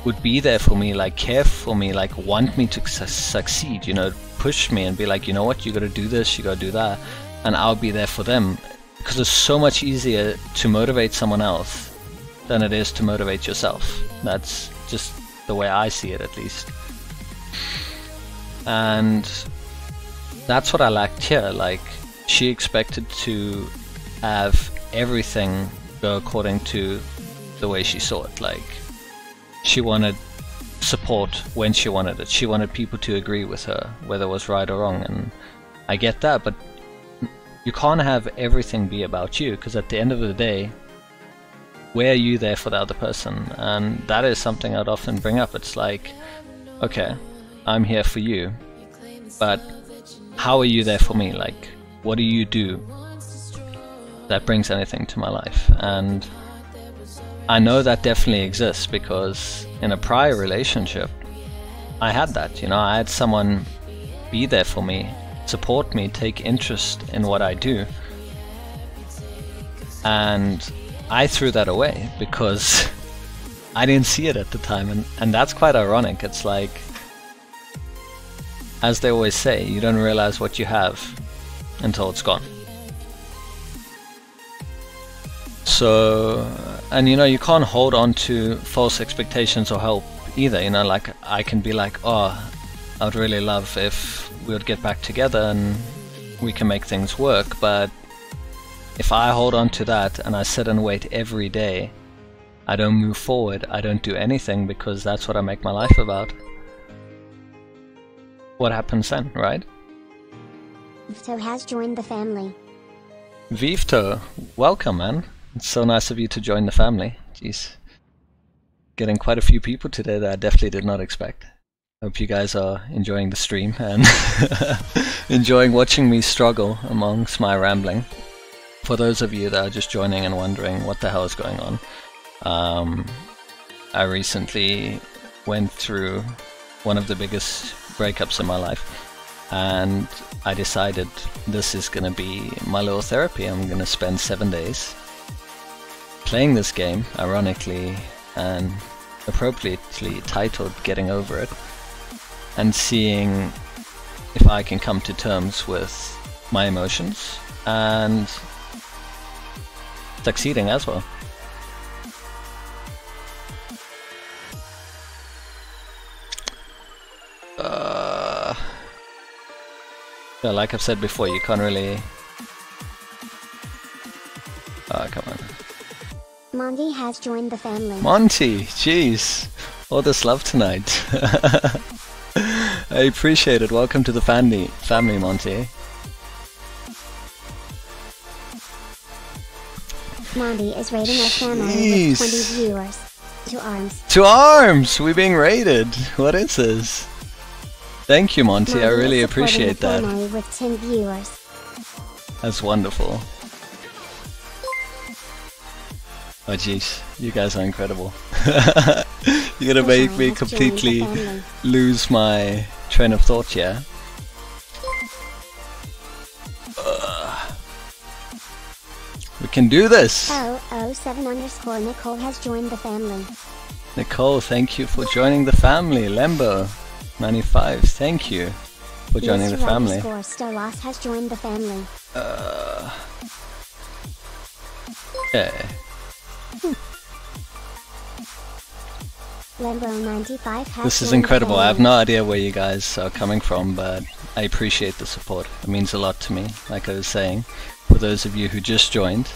would be there for me, like care for me, like want me to succeed, you know, push me and be like, you know what, you gotta do this, you gotta do that, and I'll be there for them. Because it's so much easier to motivate someone else than it is to motivate yourself. That's just the way I see it, at least. And that's what I lacked here. Like, she expected to have everything go according to the way she saw it. Like, she wanted support when she wanted it. She wanted people to agree with her, whether it was right or wrong. And I get that, but you can't have everything be about you, because at the end of the day, where are you there for the other person? And that is something I'd often bring up. It's like, okay, I'm here for you, but how are you there for me? Like, what do you do that brings anything to my life? And I know that definitely exists, because in a prior relationship, I had that. You know, I had someone be there for me, support me, take interest in what I do. And I threw that away because I didn't see it at the time. And that's quite ironic. It's like, as they always say, you don't realize what you have until it's gone. So, and you know, you can't hold on to false expectations or hope either. You know, like, I can be like, oh, I would really love if we would get back together and we can make things work. But if I hold on to that and I sit and wait every day, I don't move forward, I don't do anything, because that's what I make my life about. What happens then, right? Vito has joined the family. Vito, welcome, man. It's so nice of you to join the family. Jeez. Getting quite a few people today that I definitely did not expect. Hope you guys are enjoying the stream and enjoying watching me struggle amongst my rambling. For those of you that are just joining and wondering what the hell is going on, I recently went through one of the biggest breakups in my life, and I decided this is gonna be my little therapy. I'm gonna spend 7 days playing this game, ironically and appropriately titled Getting Over It, and seeing if I can come to terms with my emotions and succeeding as well. Yeah, like I've said before, you can't really... Oh, come on. Monty has joined the family. Monty, jeez, all this love tonight. I appreciate it. Welcome to the family, Monty. Monty is raiding our family with 20 viewers. 2 arms. 2 arms! We're being raided. What is this? Thank you, Monty. I really appreciate that. With 10 viewers. That's wonderful. Oh jeez, you guys are incredible. You're gonna make me completely lose my train of thought here. We can do this! 007_ Nicole has joined the family. Nicole, thank you for joining the family. Lembo95, thank you for joining the family. Stolas has joined the family. Okay. Lembo95 has This is incredible. I have no idea where you guys are coming from, but I appreciate the support. It means a lot to me, like I was saying. For those of you who just joined,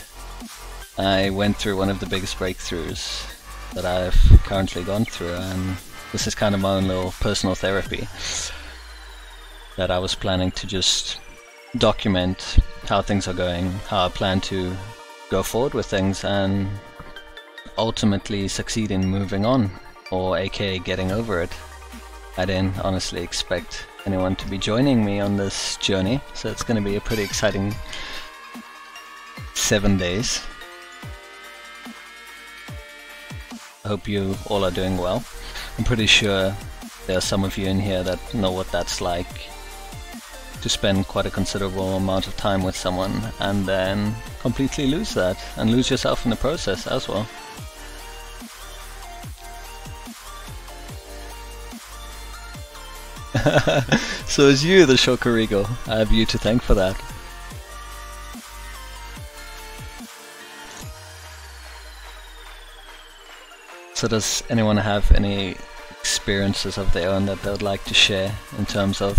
I went through one of the biggest breakthroughs that I've currently gone through, and this is kind of my own little personal therapy that I was planning to just document how things are going, how I plan to go forward with things, and ultimately succeed in moving on, or aka getting over it. I didn't honestly expect anyone to be joining me on this journey, so it's going to be a pretty exciting 7 days. I hope you all are doing well. I'm pretty sure there are some of you in here that know what that's like, to spend quite a considerable amount of time with someone and then completely lose that, and lose yourself in the process as well. So it's you, the Shokorigo. I have you to thank for that. So does anyone have any experiences of their own that they would like to share in terms of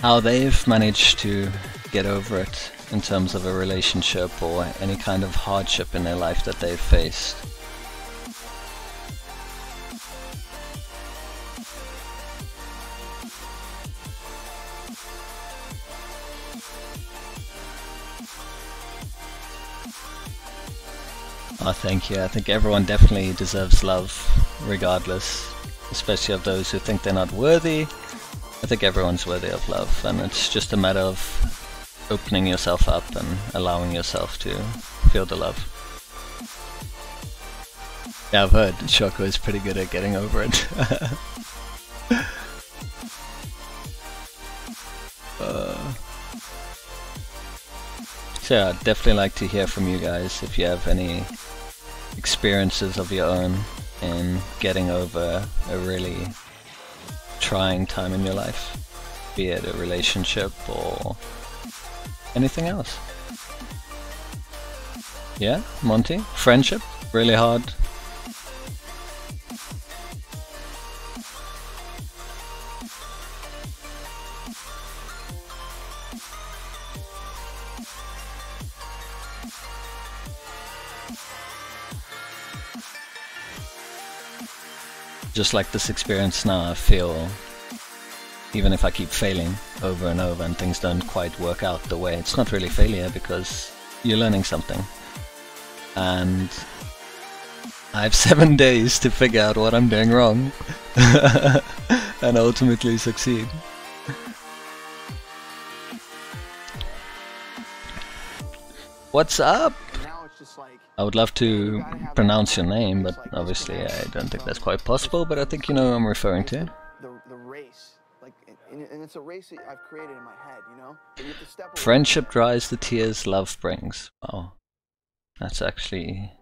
how they've managed to get over it in terms of a relationship or any kind of hardship in their life that they've faced? Oh, thank you. I think everyone definitely deserves love, regardless, especially of those who think they're not worthy. I think everyone's worthy of love, and it's just a matter of opening yourself up and allowing yourself to feel the love. Yeah, I've heard Shoko is pretty good at getting over it. So yeah, I'd definitely like to hear from you guys if you have any experiences of your own in getting over a really trying time in your life, be it a relationship or anything else. Yeah, Monty? Friendship? Really hard? Just like this experience now, I feel even if I keep failing over and over and things don't quite work out the way, it's not really failure because you're learning something. And I have 7 days to figure out what I'm doing wrong and ultimately succeed. What's up? I would love to pronounce your name, but obviously I don't think that's quite possible, but I think you know who I'm referring to. it's a race that I've created in my head, you know? But you have to step away. Friendship dries the tears love brings. Wow. That's actually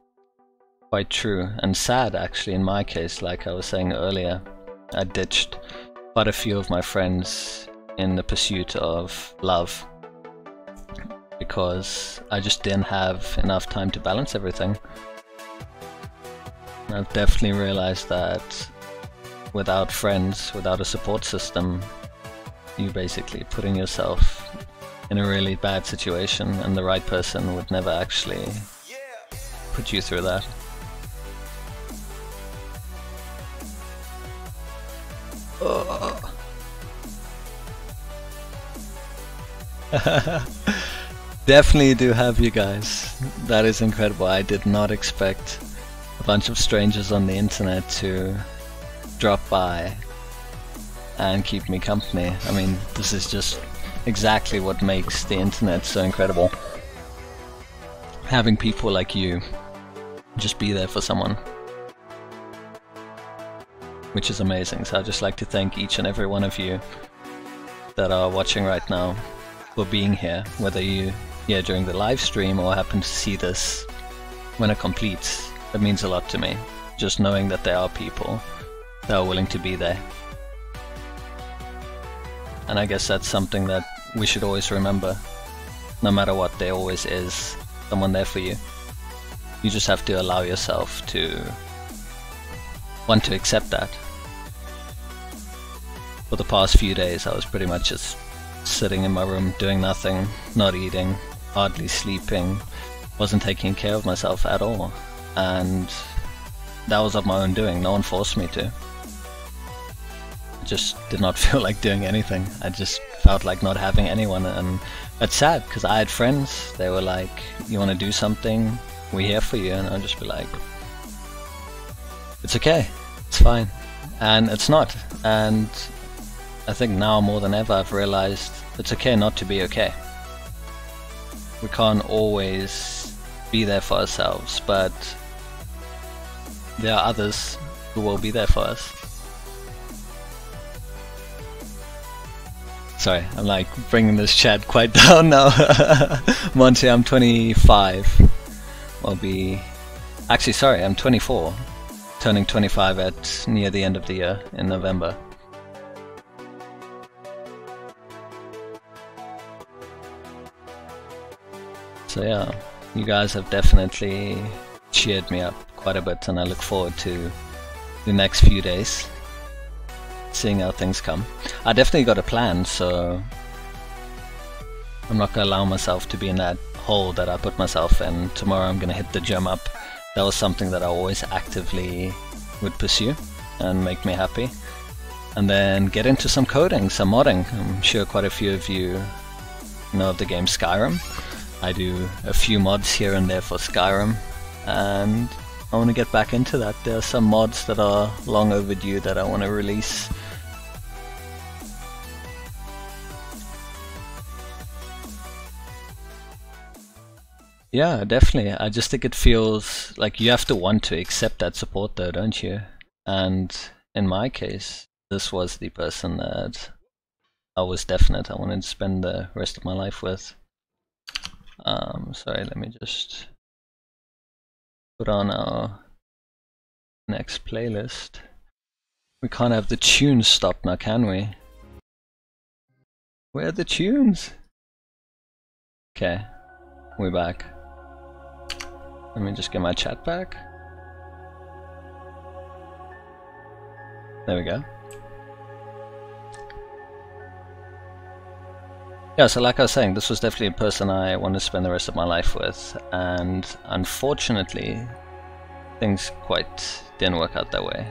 quite true. And sad, actually, in my case, like I was saying earlier. I ditched quite a few of my friends in the pursuit of love. Because I just didn't have enough time to balance everything. I've definitely realized that without friends, without a support system, you're basically putting yourself in a really bad situation, and the right person would never actually put you through that. Oh. Definitely do have you guys. That is incredible. I did not expect a bunch of strangers on the internet to drop by and keep me company. I mean, this is just exactly what makes the internet so incredible. Having people like you just be there for someone, which is amazing. So I'd just like to thank each and every one of you that are watching right now for being here, whether you here during the live stream or happen to see this when it completes. It means a lot to me, just knowing that there are people that are willing to be there. And I guess that's something that we should always remember. No matter what, there always is someone there for you. You just have to allow yourself to want to accept that. For the past few days I was pretty much just sitting in my room doing nothing, not eating, hardly sleeping, wasn't taking care of myself at all. And that was of my own doing, no one forced me to. I just did not feel like doing anything. I just felt like not having anyone, and it's sad because I had friends. They were like, you want to do something? We're here for you. And I'd just be like, it's okay, it's fine. And it's not. And I think now more than ever I've realized it's okay not to be okay. We can't always be there for ourselves, but there are others who will be there for us. Sorry, I'm like bringing this chat quite down now. Monty, I'm 25. I'll be... Actually, sorry, I'm 24. Turning 25 at near the end of the year in November. So yeah, you guys have definitely cheered me up quite a bit, and I look forward to the next few days, seeing how things come. I definitely got a plan, so I'm not gonna allow myself to be in that hole that I put myself in. Tomorrow I'm gonna hit the gym up. That was something that I always actively would pursue and make me happy. And then get into some coding, some modding. I'm sure quite a few of you know of the game Skyrim. I do a few mods here and there for Skyrim, and I want to get back into that. There are some mods that are long overdue that I want to release. Yeah, definitely. I just think it feels like you have to want to accept that support though, don't you? And in my case, this was the person that I was definite I wanted to spend the rest of my life with. Sorry, let me just put on our next playlist. We can't have the tunes stopped now, can we? Where are the tunes? Okay, we're back. Let me just get my chat back. There we go. Yeah, so like I was saying, this was definitely a person I want to spend the rest of my life with, and unfortunately things quite didn't work out that way.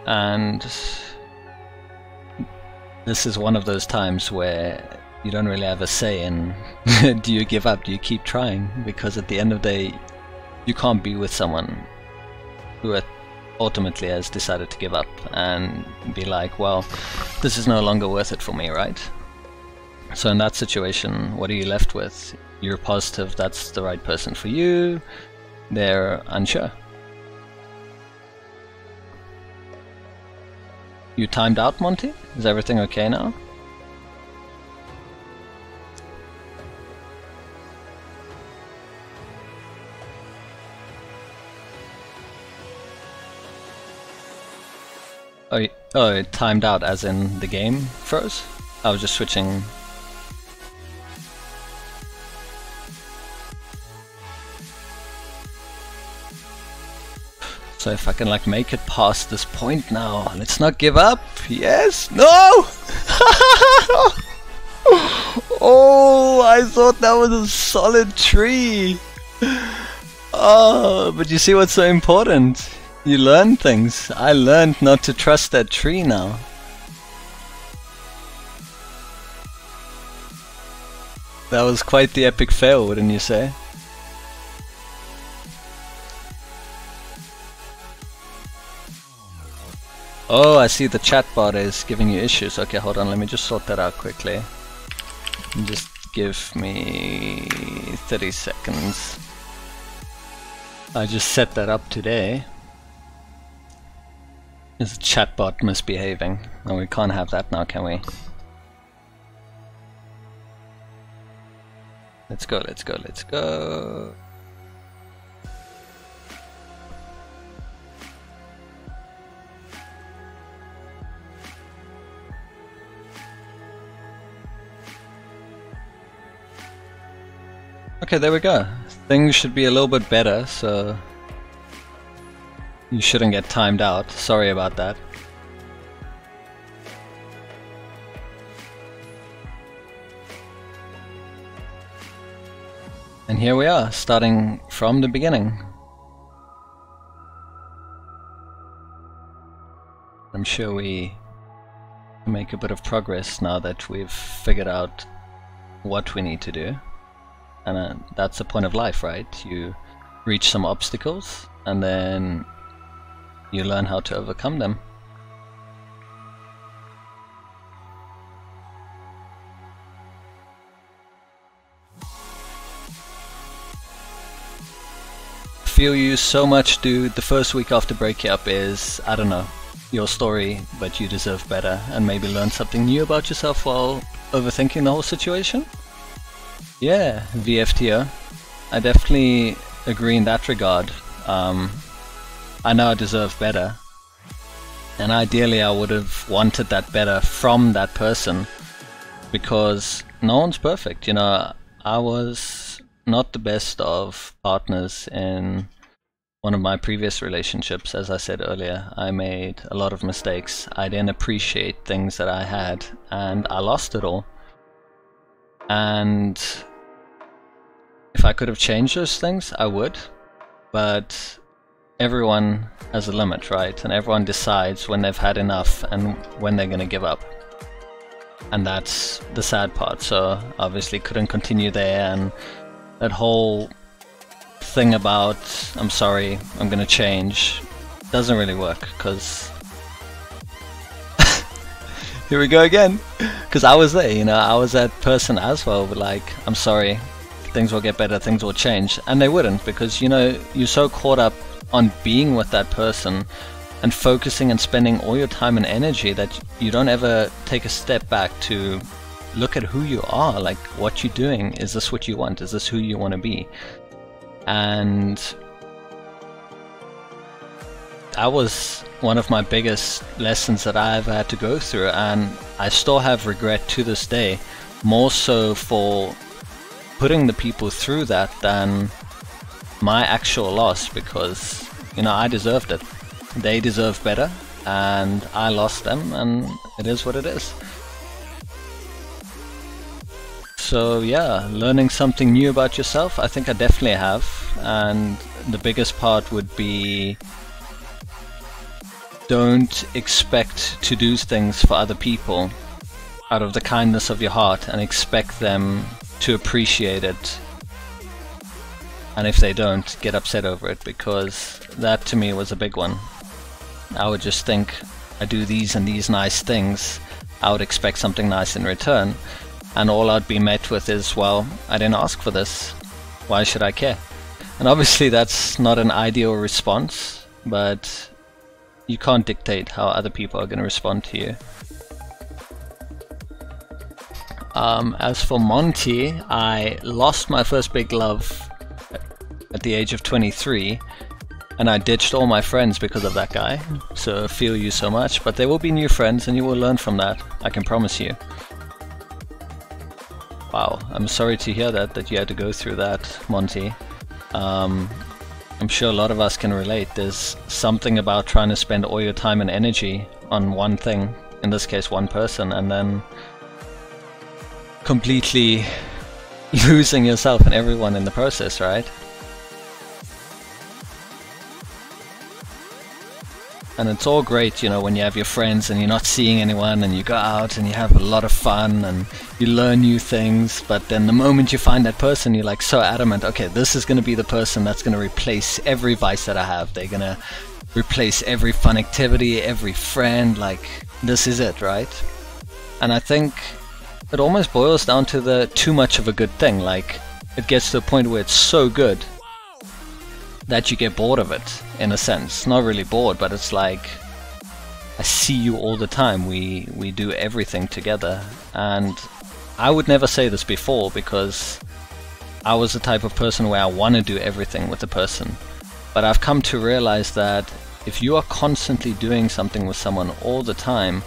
And this is one of those times where you don't really have a say in do you give up, do you keep trying, because at the end of the day you can't be with someone who ultimately has decided to give up and be like, well, this is no longer worth it for me, right? So in that situation, what are you left with? You're positive that's the right person for you, they're unsure. You timed out, Monty? Is everything okay now? Oh, it timed out as in the game froze? I was just switching. So if I can like make it past this point now, let's not give up. Yes, no! Oh, I thought that was a solid tree. Oh, but you see what's so important? You learn things. I learned not to trust that tree now. That was quite the epic fail, wouldn't you say? Oh, I see the chatbot is giving you issues. Okay, hold on, let me just sort that out quickly. Just give me 30 seconds. I just set that up today. Is the chatbot misbehaving? No, we can't have that now, can we? Let's go, let's go, let's go. Okay, there we go. Things should be a little bit better, so you shouldn't get timed out. Sorry about that. And here we are, starting from the beginning. I'm sure we make a bit of progress now that we've figured out what we need to do. And that's the point of life, right? You reach some obstacles and then you learn how to overcome them. Feel you so much, dude. The first week after breakup is, I don't know, your story, but you deserve better and maybe learn something new about yourself while overthinking the whole situation. Yeah, VFTO. I definitely agree in that regard. I know I deserve better, and ideally I would have wanted that better from that person, because no one's perfect, you know. I was not the best of partners in one of my previous relationships. As I said earlier, I made a lot of mistakes. I didn't appreciate things that I had, and I lost it all. And if I could have changed those things, I would, but everyone has a limit, right? And everyone decides when they've had enough and when they're gonna give up. And that's the sad part. So obviously couldn't continue there, and that whole thing about I'm sorry, I'm gonna change doesn't really work, because here we go again, because I was there, you know, I was that person as well, but like, I'm sorry, things will get better, things will change, and they wouldn't, because, you know, you're so caught up on being with that person and focusing and spending all your time and energy that you don't ever take a step back to look at who you are, like what you're doing. Is this what you want? Is this who you want to be? And that was one of my biggest lessons that I've had to go through, and I still have regret to this day, more so for putting the people through that than my actual loss, because, you know, I deserved it. They deserve better, and I lost them, and it is what it is. So yeah, learning something new about yourself, I think I definitely have, and the biggest part would be don't expect to do things for other people out of the kindness of your heart and expect them to appreciate it. And if they don't, get upset over it, because that to me was a big one. I would just think, I do these and these nice things, I would expect something nice in return, and all I'd be met with is, well, I didn't ask for this, why should I care? And obviously that's not an ideal response, but you can't dictate how other people are going to respond to you. As for Monty, I lost my first big love at the age of 23, and I ditched all my friends because of that guy, so feel you so much, but there will be new friends and you will learn from that, I can promise you. Wow, I'm sorry to hear that you had to go through that, Monty. I'm sure a lot of us can relate. There's something about trying to spend all your time and energy on one thing, in this case one person, and then completely losing yourself and everyone in the process, right? And it's all great, you know, when you have your friends and you're not seeing anyone and you go out and you have a lot of fun and you learn new things, but then the moment you find that person, you're like so adamant, okay, this is going to be the person that's going to replace every vice that I have. They're going to replace every fun activity, every friend, like this is it, right? And I think it almost boils down to the too much of a good thing. Like it gets to a point where it's so good that you get bored of it, in a sense. Not really bored, but it's like, I see you all the time, we do everything together. And I would never say this before, because I was the type of person where I want to do everything with the person. But I've come to realize that if you are constantly doing something with someone all the time,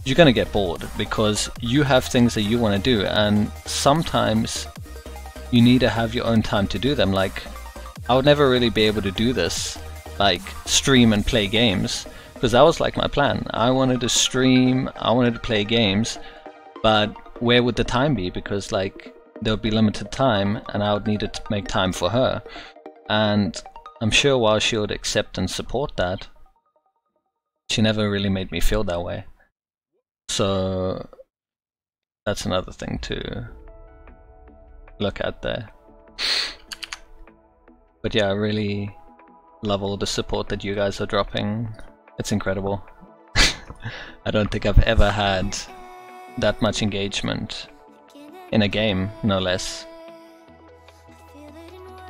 you're gonna get bored, because you have things that you want to do, and sometimes you need to have your own time to do them. Like, I would never really be able to do this, like stream and play games, because that was like my plan. I wanted to stream, I wanted to play games, but where would the time be? Because like there would be limited time and I would need to make time for her. And I'm sure while she would accept and support that, she never really made me feel that way. So that's another thing to look at there. But yeah, I really love all the support that you guys are dropping. It's incredible. I don't think I've ever had that much engagement in a game, no less.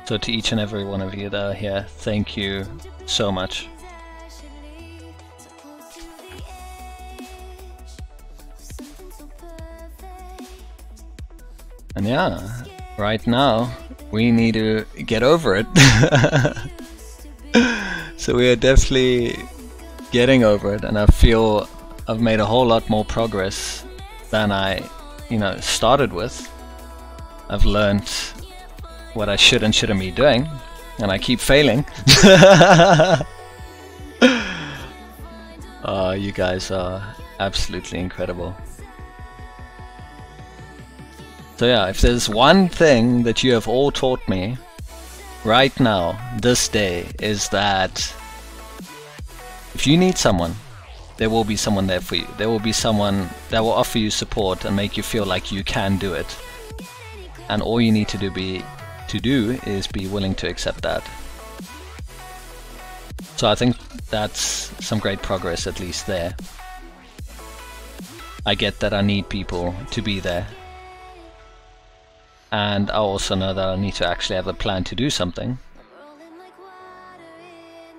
So to each and every one of you that are here, thank you so much. And yeah, right now we need to get over it. So we are definitely getting over it, and I feel I've made a whole lot more progress than I, started with. I've learned what I should and shouldn't be doing, and I keep failing. Oh, you guys are absolutely incredible. So yeah, if there's one thing that you have all taught me right now, this day, is that if you need someone, there will be someone there for you. There will be someone that will offer you support and make you feel like you can do it. And all you need to do is be willing to accept that. So I think that's some great progress, at least there. I get that I need people to be there. And I also know that I need to actually have a plan to do something.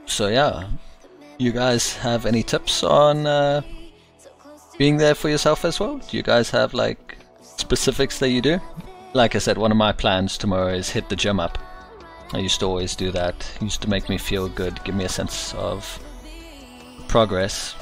So yeah, you guys have any tips on being there for yourself as well? Do you guys have like specifics that you do? Like I said, one of my plans tomorrow is hit the gym up. I used to always do that. It used to make me feel good, give me a sense of progress.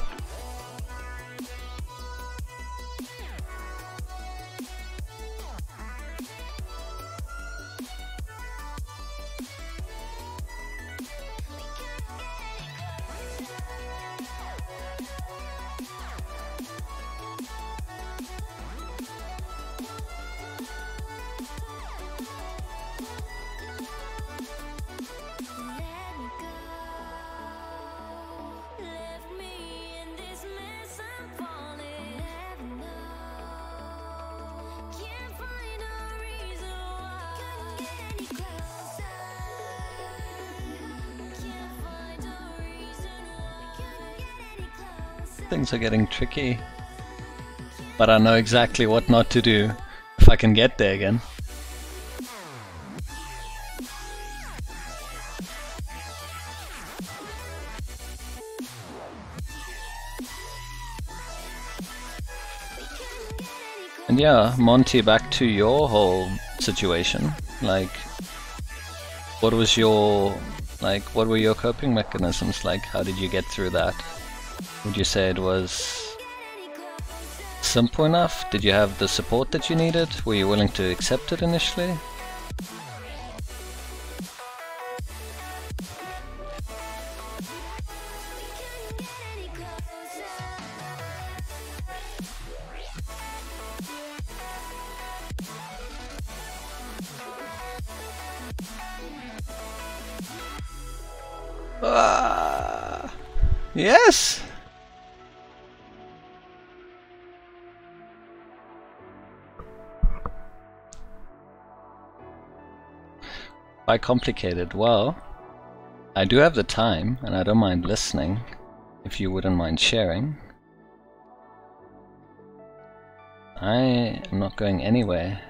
Things are getting tricky, but I know exactly what not to do if I can get there again. And yeah, Monty, back to your whole situation. Like, what was your, like, what were your coping mechanisms? Like, how did you get through that? Would you say it was simple enough? Did you have the support that you needed? Were you willing to accept it initially? Yes! Why complicated? Well, I do have the time, and I don't mind listening, if you wouldn't mind sharing. I am not going anywhere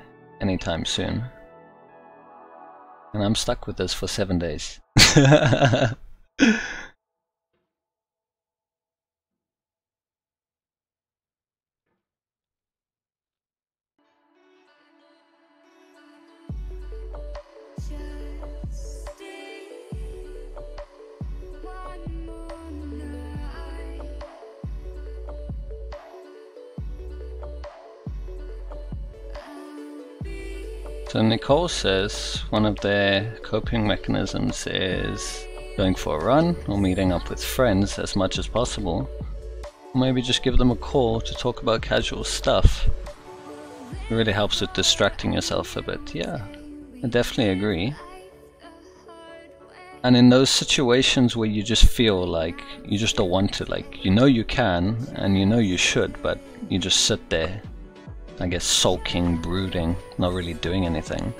anytime soon. And I'm stuck with this for 7 days. So Nicole says one of their coping mechanisms is going for a run or meeting up with friends as much as possible. Or maybe just give them a call to talk about casual stuff. It really helps with distracting yourself a bit. Yeah, I definitely agree. And in those situations where you just feel like you just don't want to, like, you know you can and you know you should, but you just sit there, I guess, sulking, brooding, not really doing anything.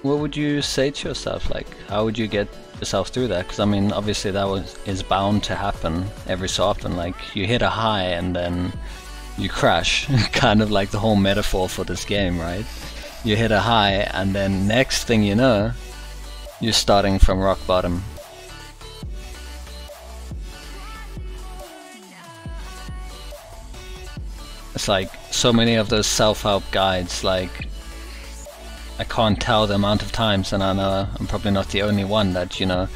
What would you say to yourself? Like, how would you get yourself through that? Because I mean, obviously that is bound to happen every so often. Like, you hit a high and then you crash. Kind of like the whole metaphor for this game, right? You hit a high and then next thing you know, you're starting from rock bottom. It's like so many of those self-help guides, like, I can't tell the amount of times, and I know I'm probably not the only one, that, you know,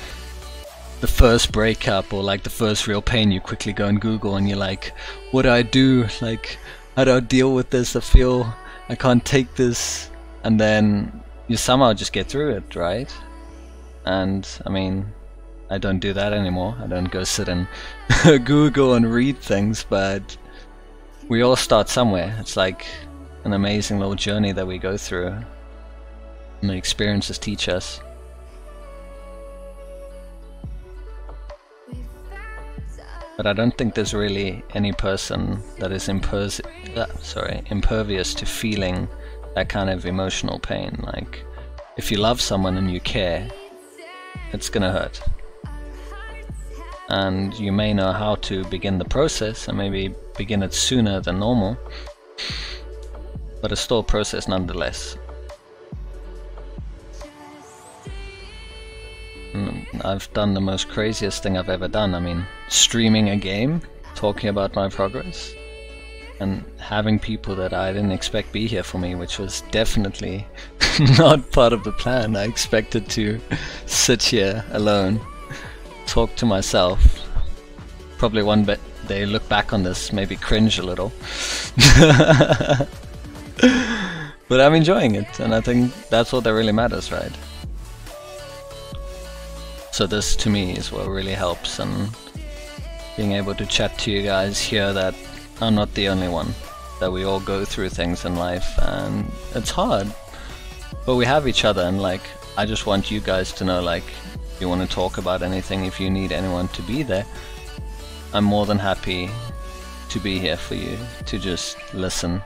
the first breakup or like the first real pain, you quickly go and Google and you're like, what do I do? Like, how do I deal with this? I feel I can't take this. And then you somehow just get through it, right? And I mean, I don't do that anymore. I don't go sit and Google and read things, but we all start somewhere. It's like an amazing little journey that we go through, and the experiences teach us. But I don't think there's really any person that is impervious to feeling that kind of emotional pain. Like, if you love someone and you care, it's gonna hurt. And you may know how to begin the process and maybe begin it sooner than normal, but it's still a process nonetheless. I've done the most craziest thing I've ever done. I mean, streaming a game, talking about my progress, and having people that I didn't expect be here for me, which was definitely not part of the plan. I expected to sit here alone, talk to myself, probably one day look back on this, maybe cringe a little. But I'm enjoying it, and I think that's what that really matters, right? So this to me is what really helps, and being able to chat to you guys here, that I'm not the only one, that we all go through things in life and it's hard, but we have each other. And like, I just want you guys to know, like, if you want to talk about anything, if you need anyone to be there, I'm more than happy to be here for you, to just listen.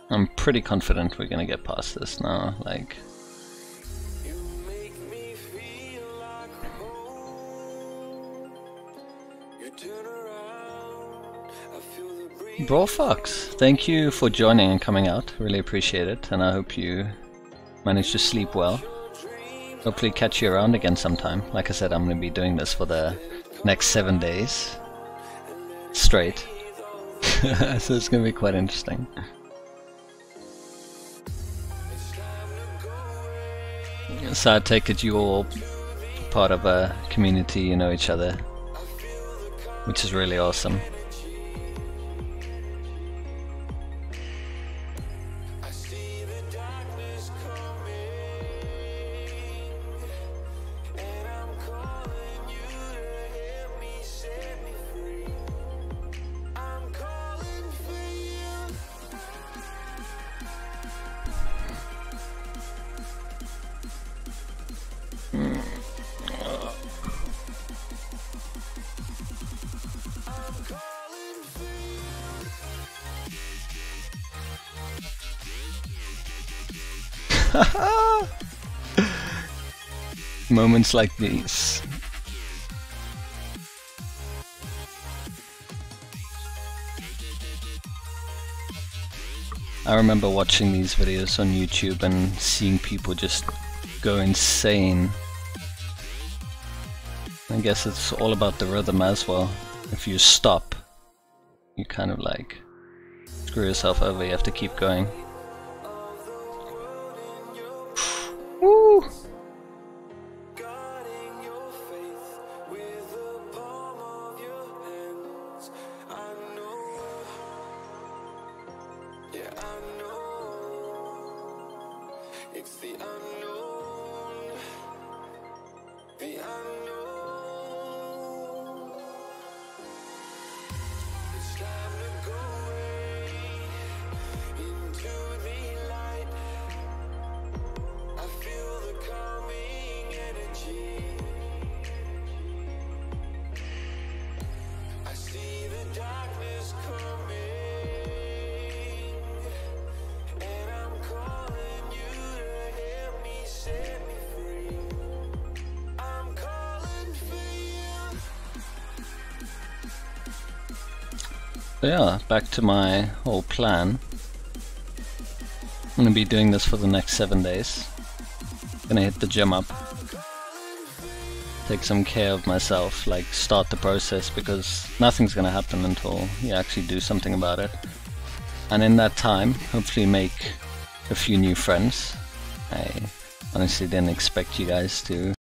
I'm pretty confident we're gonna get past this now, like... Brawl Fox, thank you for joining and coming out, really appreciate it, and I hope you managed to sleep well. Hopefully catch you around again sometime. Like I said, I'm going to be doing this for the next 7 days straight, so it's going to be quite interesting. So I take it you're all part of a community, you know each other, which is really awesome. Moments like these. I remember watching these videos on YouTube and seeing people just go insane. I guess it's all about the rhythm as well. If you stop, you kind of like screw yourself over, you have to keep going. Woo! It's the unknown, the unknown. It's time to go away into the light. I feel the calming energy. I see the darkness coming, and I'm calling you. Set me free. I'm calling for you. So yeah, back to my whole plan. I'm gonna be doing this for the next 7 days. Gonna hit the gym up. Take some care of myself, like start the process, because nothing's gonna happen until you actually do something about it. And in that time, hopefully make a few new friends. I honestly didn't expect you guys to